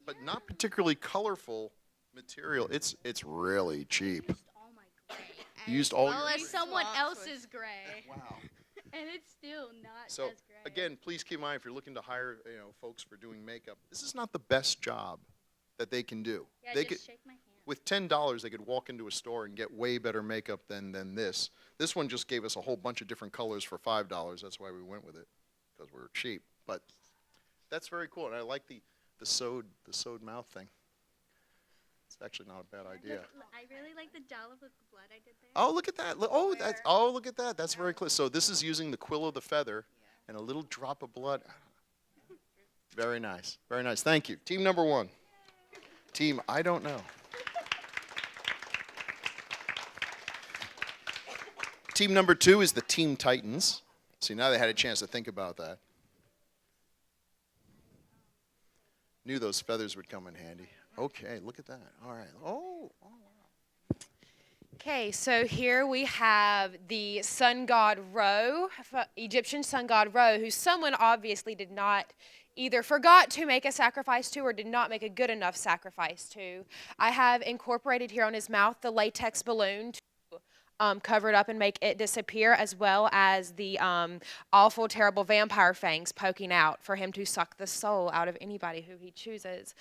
but not particularly colorful material. It's really cheap. All my gray. You used all Well, your as someone else's gray. Wow. And it's still not So as gray. again, please keep in mind if you're looking to hire, folks for doing makeup, this is not the best job that they can do. Yeah, They just shake my hand. with $10, they could walk into a store and get way better makeup than this. This one just gave us a whole bunch of different colors for $5. That's why we went with it, because we're cheap. But that's very cool, and I like the sewed mouth thing. It's actually not a bad idea. I really like the dollop of blood I did there. Oh, look at that! Look at that! That's very close. So this is using the quill of the feather and a little drop of blood. Very nice, very nice. Thank you, team number 1. Team, I don't know. Team number 2 is the Team Titans. See, now they had a chance to think about that. Knew those feathers would come in handy. Okay, look at that. All right. Oh wow. Okay, so here we have the sun god Ra, Egyptian sun god Ra, who someone obviously did not either forgot to make a sacrifice to or did not make a good enough sacrifice to. I have incorporated here on his mouth the latex balloon to cover it up and make it disappear, as well as the awful, terrible vampire fangs poking out for him to suck the soul out of anybody who he chooses.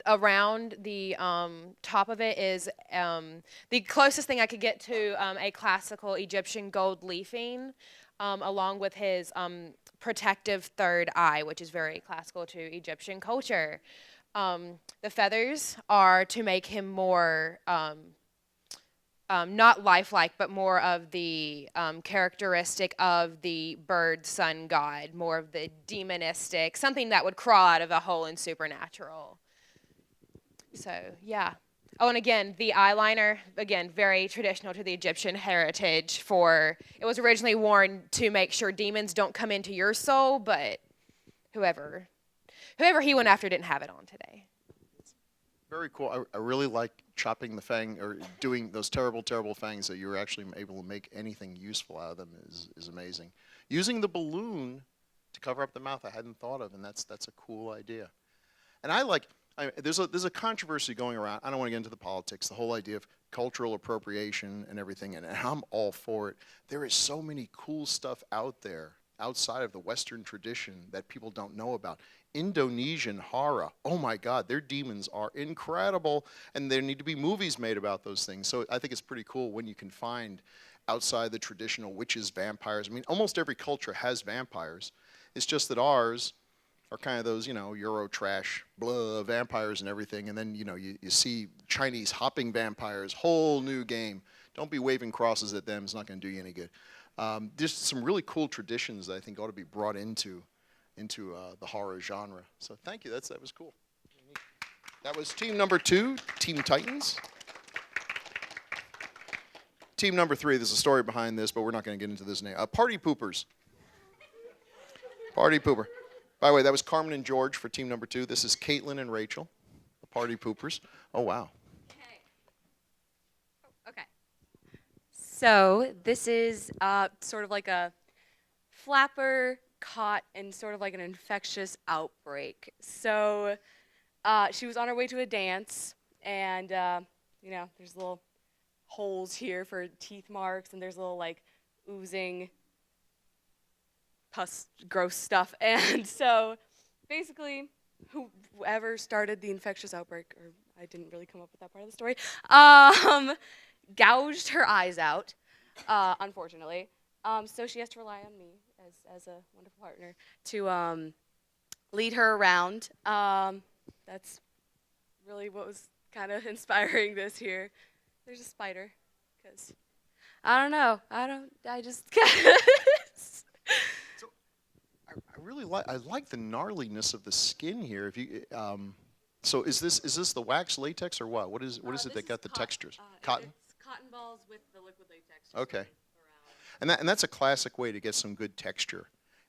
Around the top of it is the closest thing I could get to a classical Egyptian gold leafing, along with his protective third eye, which is very classical to Egyptian culture. The feathers are to make him more not lifelike, but more of the characteristic of the bird sun god, more of the demonistic, something that would crawl out of a hole in Supernatural. So, yeah. Oh, and again, the eyeliner, again, very traditional to the Egyptian heritage. It was originally worn to make sure demons don't come into your soul, but whoever he went after didn't have it on today. Very cool. I really like chopping the fang or doing those terrible, terrible fangs that you're actually able to make anything useful out of them is amazing. Using the balloon to cover up the mouth, I hadn't thought of, and that's a cool idea. And there's a controversy going around. I don't want to get into the politics, the whole idea of cultural appropriation and everything, and I'm all for it. There is so many cool stuff out there outside of the Western tradition that people don't know about. Indonesian horror, oh my God, their demons are incredible, and there need to be movies made about those things. So I think it's pretty cool when you can find outside the traditional witches, vampires. I mean, almost every culture has vampires. It's just that ours are kind of those, Euro trash, blah, vampires and everything, and then, you see Chinese hopping vampires, whole new game. Don't be waving crosses at them, it's not going to do you any good. There's some really cool traditions that I think ought to be brought into the horror genre. So thank you, that was cool. That was team number 2, Team Titans. Team number 3, there's a story behind this, but we're not going to get into this now. Party Poopers. Party Pooper. By the way, that was Carmen and George for team number 2. This is Caitlin and Rachel, the Party Poopers. Oh, wow. Okay. So this is sort of like a flapper caught in sort of like an infectious outbreak. So she was on her way to a dance, and there's little holes here for teeth marks, and there's little like oozing pus, gross stuff. And so basically, whoever started the infectious outbreak, or I didn't really come up with that part of the story, gouged her eyes out, unfortunately. So she has to rely on me as a wonderful partner to lead her around. That's really what was kind of inspiring this here. There's a spider, because I don't know. I just. I really like the gnarliness of the skin here. If you so is this the wax latex or what? What is it that got the textures? Cotton. It's cotton balls with the liquid latex. Okay. And that's a classic way to get some good texture.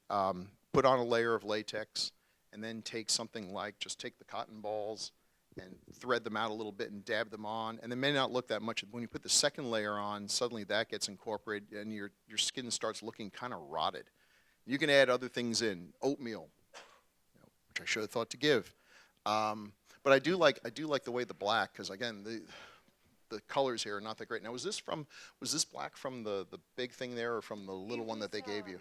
Put on a layer of latex, and then take something like just take the cotton balls and thread them out a little bit and dab them on, and they may not look that much. When you put the second layer on, suddenly that gets incorporated, and your skin starts looking kind of rotted. You can add other things in, oatmeal, which I should have thought to give. But I do like the way the black, because again the colors here are not that great. Now was this black from the big thing there, or from the little one that they gave you?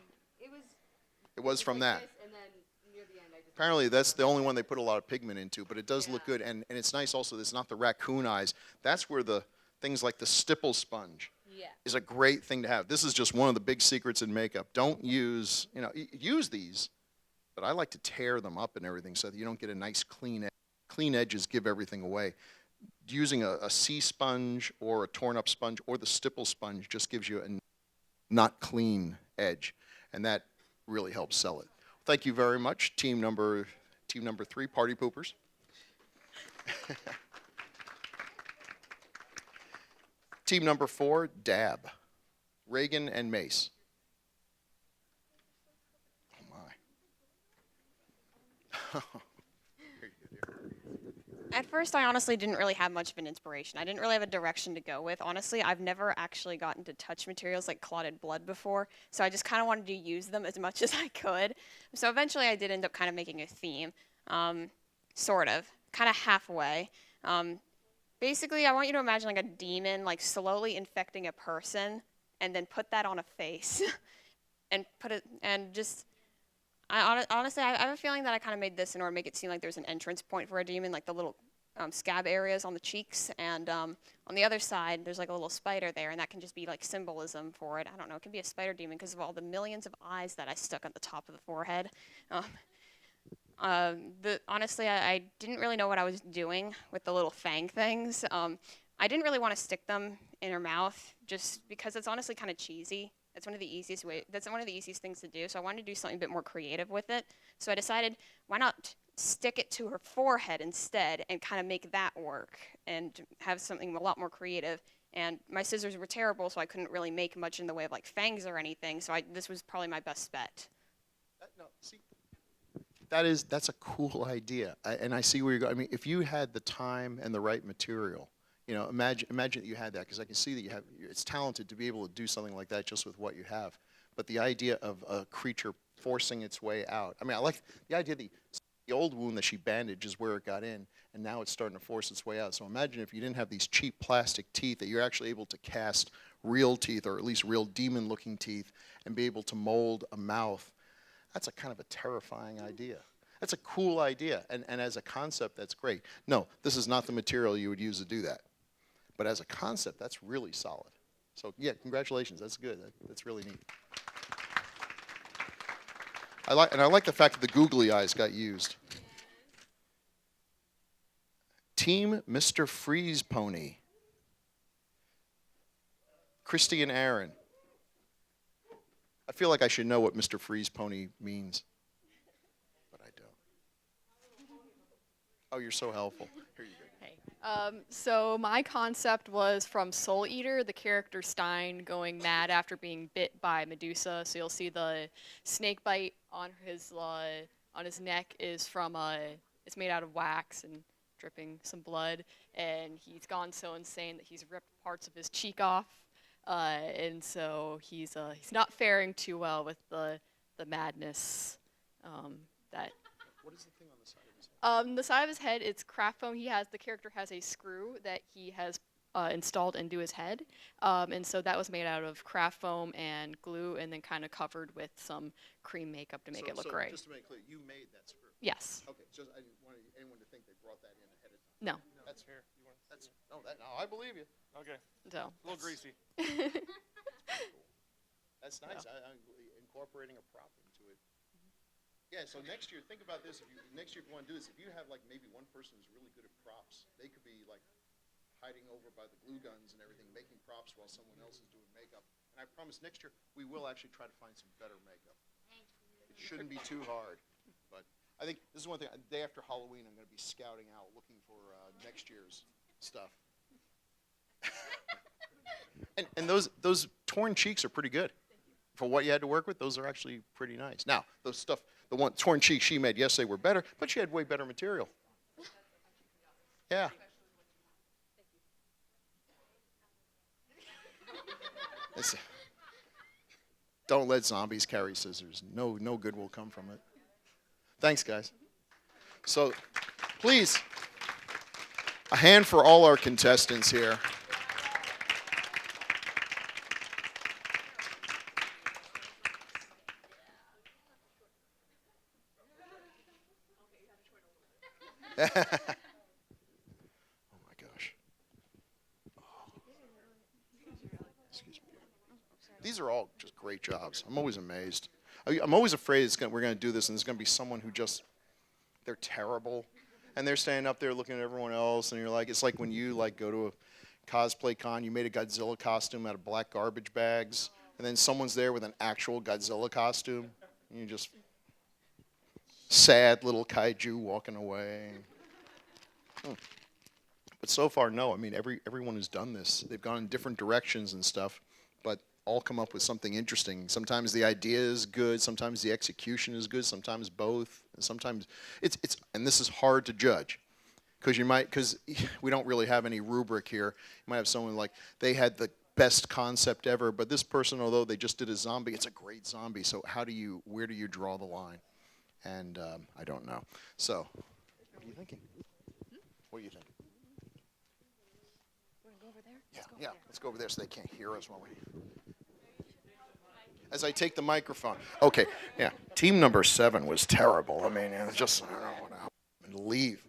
It was from that. And then near the end, I just Apparently that's the only one they put a lot of pigment into, but it does look good, and it's nice also. It's not the raccoon eyes. That's where the things like the stipple sponge is a great thing to have. This is just one of the big secrets in makeup. Don't use, use these, but I like to tear them up and everything so that you don't get a nice clean edge. Clean edges give everything away. Using a C sponge or a torn up sponge or the stipple sponge just gives you a not clean edge, and that really helps sell it. Thank you very much, team number 3, Party Poopers. Team number 4, Dab, Reagan and Mace. Oh my. At first, I honestly didn't really have much of an inspiration. I didn't really have a direction to go with. Honestly, I've never actually gotten to touch materials like clotted blood before, so I just kind of wanted to use them as much as I could. So eventually, I did end up kind of making a theme, sort of, kind of halfway. Basically, I want you to imagine like a demon like slowly infecting a person, and then put that on a face, and put it and just. Honestly, I have a feeling that I kind of made this in order to make it seem like there's an entrance point for a demon, like the little scab areas on the cheeks, and on the other side, there's like a little spider there, and that can just be like symbolism for it. I don't know, it can be a spider demon because of all the millions of eyes that I stuck at the top of the forehead. Honestly, I didn't really know what I was doing with the little fang things. I didn't really want to stick them in her mouth just because it's honestly kind of cheesy. That's one of the easiest things to do. So I wanted to do something a bit more creative with it. So I decided, why not stick it to her forehead instead and kind of make that work and have something a lot more creative. And my scissors were terrible, so I couldn't really make much in the way of like fangs or anything. So this was probably my best bet. No, see, that's a cool idea, and I see where you're going. I mean, if you had the time and the right material. Imagine that you had that, because I can see that it's talented to be able to do something like that just with what you have. But the idea of a creature forcing its way out, I mean, I like the idea that the old wound that she bandaged is where it got in, and now it's starting to force its way out. So imagine if you didn't have these cheap plastic teeth, that you're actually able to cast real teeth, or at least real demon-looking teeth, and be able to mold a mouth. That's a kind of a terrifying idea. That's a cool idea, and as a concept, that's great. No, this is not the material you would use to do that. But as a concept, that's really solid. So yeah, congratulations. That's good. That's really neat. I like the fact that the googly eyes got used. Team Mr. Freeze Pony. Christy and Aaron. I feel like I should know what Mr. Freeze Pony means, but I don't. Oh, you're so helpful. Here you go. So my concept was from Soul Eater, the character Stein going mad after being bit by Medusa. So you'll see the snake bite on his neck is from it's made out of wax and dripping some blood, and he's gone so insane that he's ripped parts of his cheek off, and so he's not faring too well with the madness that. What is the thing on the side of his head? The side of his head, it's craft foam. The character has a screw that he has installed into his head, and so that was made out of craft foam and glue, and then kind of covered with some cream makeup to make it look great. Just to make it clear, you made that screw. Yes. Okay. Just I didn't want anyone to think they brought that in ahead of time. No. That's fair. No, I believe you. Okay. So. A little greasy. That's nice. I'm incorporating a prop into it. Yeah, so next year, think about this. Next year, if you want to do this, if you have like maybe one person who's really good at props, they could be like hiding over by the glue guns and everything, making props while someone else is doing makeup. And I promise next year we will actually try to find some better makeup. It shouldn't be too hard, but I think this is one thing. The day after Halloween, I'm going to be scouting out, looking for next year's stuff. and those torn cheeks are pretty good. For what you had to work with, those are actually pretty nice. Now, those stuff, the one torn cheeks she made, yes, they were better, but she had way better material. Yeah. Don't let zombies carry scissors. No good will come from it. Thanks, guys. So, please, a hand for all our contestants here. Oh my gosh. Excuse me. These are all just great jobs. I'm always amazed. I'm always afraid we're going to do this and there's going to be someone who just, they're terrible. And they're standing up there looking at everyone else and you're like, it's like when you like go to a cosplay con, you made a Godzilla costume out of black garbage bags and then someone's there with an actual Godzilla costume and you're just sad little kaiju walking away. But so far, no. I mean, everyone who's done this, they've gone in different directions and stuff, but all come up with something interesting. Sometimes the idea is good, sometimes the execution is good, sometimes both, and sometimes it's and this is hard to judge because we don't really have any rubric here. You might have someone like they had the best concept ever, but this person, although they just did a zombie, it's a great zombie. So where do you draw the line? And I don't know. So, what are you thinking? What do you think? Go over there? Yeah, let's go over there so they can't hear us while we. As I take the microphone. Okay, yeah. Team number 7 was terrible. I mean, it's just I don't know what happened. Leave.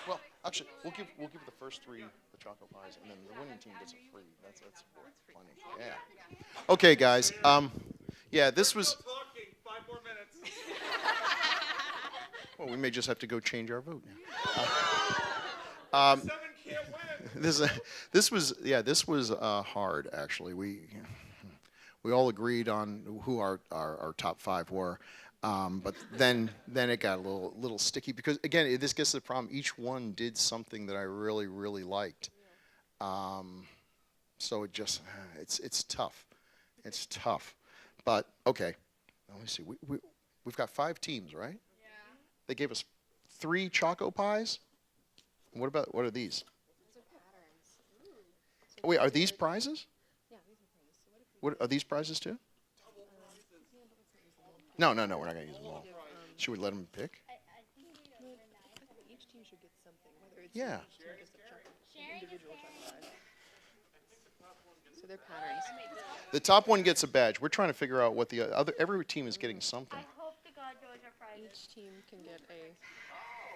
Well, actually, we'll give the first 3 the chocolate pies, and then the winning team gets a free. That's plenty. Yeah. Okay, guys. Yeah, this was. 5 more minutes. Well, we may just have to go change our vote now. 7 can't win. This was hard actually. We all agreed on who our top 5 were. But then it got a little sticky because again, this gets to the problem. Each one did something that I really, really liked. So it's tough. It's tough. But okay, let me see. We've got 5 teams, right? Yeah. They gave us 3 Choco Pies. What are these? Those are patterns. Wait, are these prizes? Yeah, these are prizes. So what if What are these prizes too? No, we're not gonna use them all. Should we let them pick? Each team should get something, whether it's Yeah. individual check prize. So they're patterns. The top one gets a badge. We're trying to figure out what the other. Every team is getting something. hope to God those are prizes. Each team can get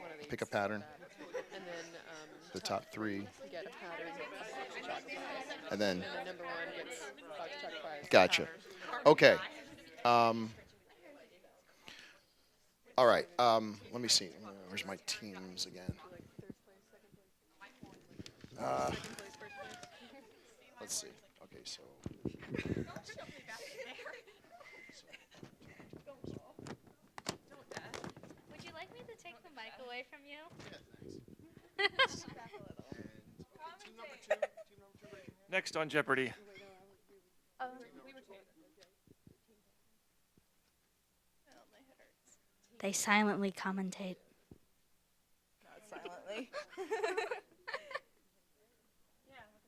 one of these. Pick a pattern. And then The top 3, get a pattern. Check prize. and then. And then number 1 gets check prize. Gotcha. pattern. Okay. All right. Let me see. Where's my teams again? Let's see. Okay, so. Would you like me to take the mic away from you? Next on Jeopardy. They silently commentate. Silently.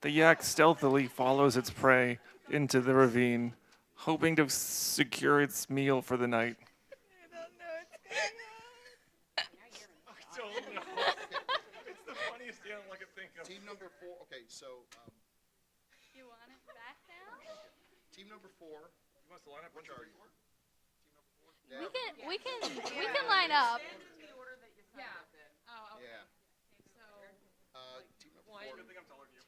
The yak stealthily follows its prey into the ravine, hoping to secure its meal for the night. I don't know. It's the funniest animal I can think of. Team number 4. Okay, so. You want it back now? Team number 4. You want us to line up? Which are you? We can line up. Yeah. Team number 4. Good thing I'm taller than you.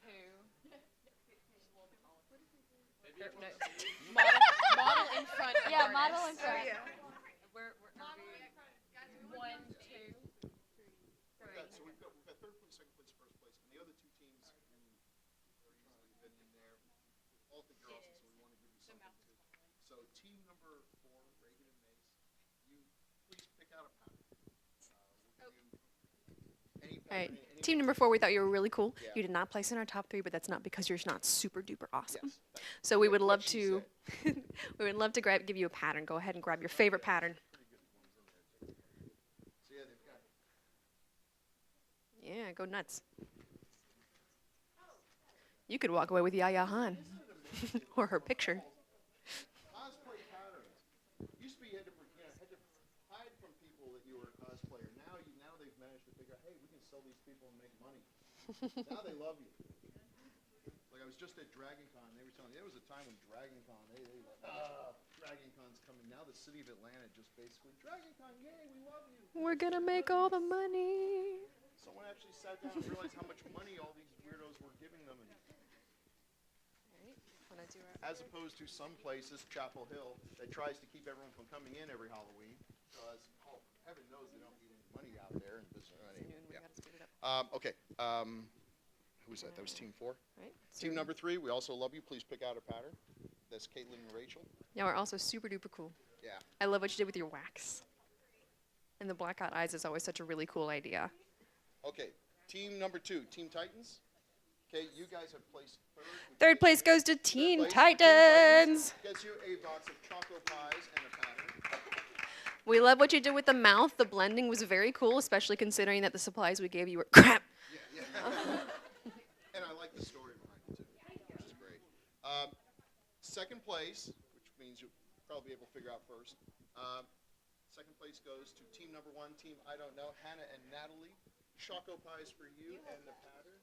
Model in front. of Yeah, our model in next- front. We're 1, 2, 3. So we've got third place, second place, first place, and the other 2 teams who are usually been in there all think you're awesome, so we want to give you something too. So team number 4, Reagan and Mace, you please pick out a pattern. We'll give you any All right. pattern, any Team number 4, we thought you were really cool. Yeah. You did not place in our top 3, but that's not because you're not super duper awesome. Yes, So we would what love she to, we would love to give you a pattern. Go ahead and grab your favorite pattern. So yeah, they've got Yeah, go nuts. You could walk away with Yaya Han or her picture. cosplay patterns. Used to be you had to hide from people that you were a cosplayer. Now they've managed to figure out, hey, we can sell these people and make money. Now they love you. Like I was just at Dragon Con, they were telling me there was a time when Dragon Con, they were like, Dragon Con's coming. Now the city of Atlanta just basically, Dragon Con, yay, we love you. We're gonna make all the money. Someone actually sat down and realized how much money all these weirdos were giving them. And as opposed to some places, Chapel Hill, that tries to keep everyone from coming in every Halloween. Because, heaven knows they don't need any money out there. And okay. Who was that? That was team 4. Right. Team number 3, we also love you. Please pick out a pattern. That's Caitlin and Rachel. Yeah, we're also super duper cool. Yeah. I love what you did with your wax. And the blackout eyes is always such a really cool idea. Okay. Team number 2, Team Titans. Okay, you guys have placed third. Third place goes to Teen Place, Titans. Gets you a box of choco pies and a pattern. We love what you did with the mouth. The blending was very cool, especially considering that the supplies we gave you were crap. Yeah. And I like the story behind it too, which is great. Second place, which means you'll probably be able to figure out first. Second place goes to team number 1, team I don't know, Hannah and Natalie. Choco pies for you and the pattern.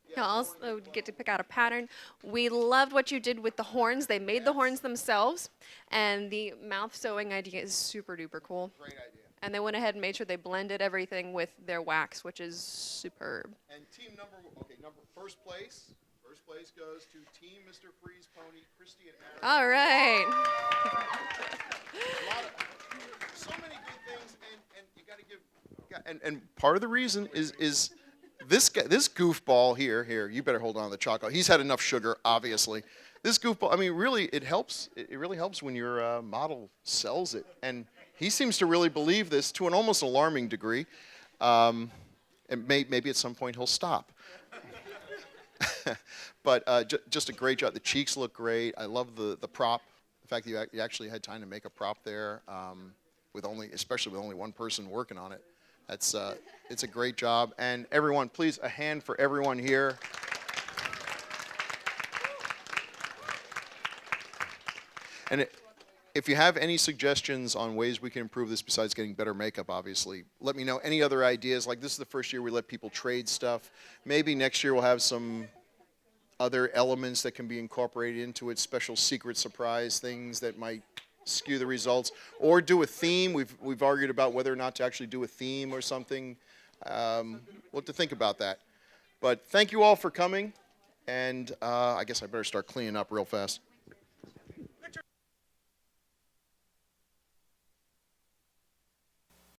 You'll also get to pick out a pattern. We loved what you did with the horns. They made the horns themselves, and the mouth sewing idea is super duper cool. Great idea. And they went ahead and made sure they blended everything with their wax, which is superb. And team first place goes to team Mr. Freeze Pony, Christy and Aaron. All right. So many good things, and you got to give. And part of the reason is this guy, this goofball here. You better hold on to the chocolate. He's had enough sugar, obviously. This goofball. I mean, really, it helps. It really helps when your model sells it, and he seems to really believe this to an almost alarming degree. And maybe at some point he'll stop. But just a great job. The cheeks look great. I love the prop. The fact that you actually had time to make a prop there, especially with only one person working on it. It's a great job. And everyone, please, a hand for everyone here. if you have any suggestions on ways we can improve this besides getting better makeup, obviously, let me know. Any other ideas? Like, this is the first year we let people trade stuff. Maybe next year we'll have some other elements that can be incorporated into it, special secret surprise things that might skew the results, or do a theme. We've argued about whether or not to actually do a theme or something. We'll have to think about that. But thank you all for coming, and I guess I better start cleaning up real fast.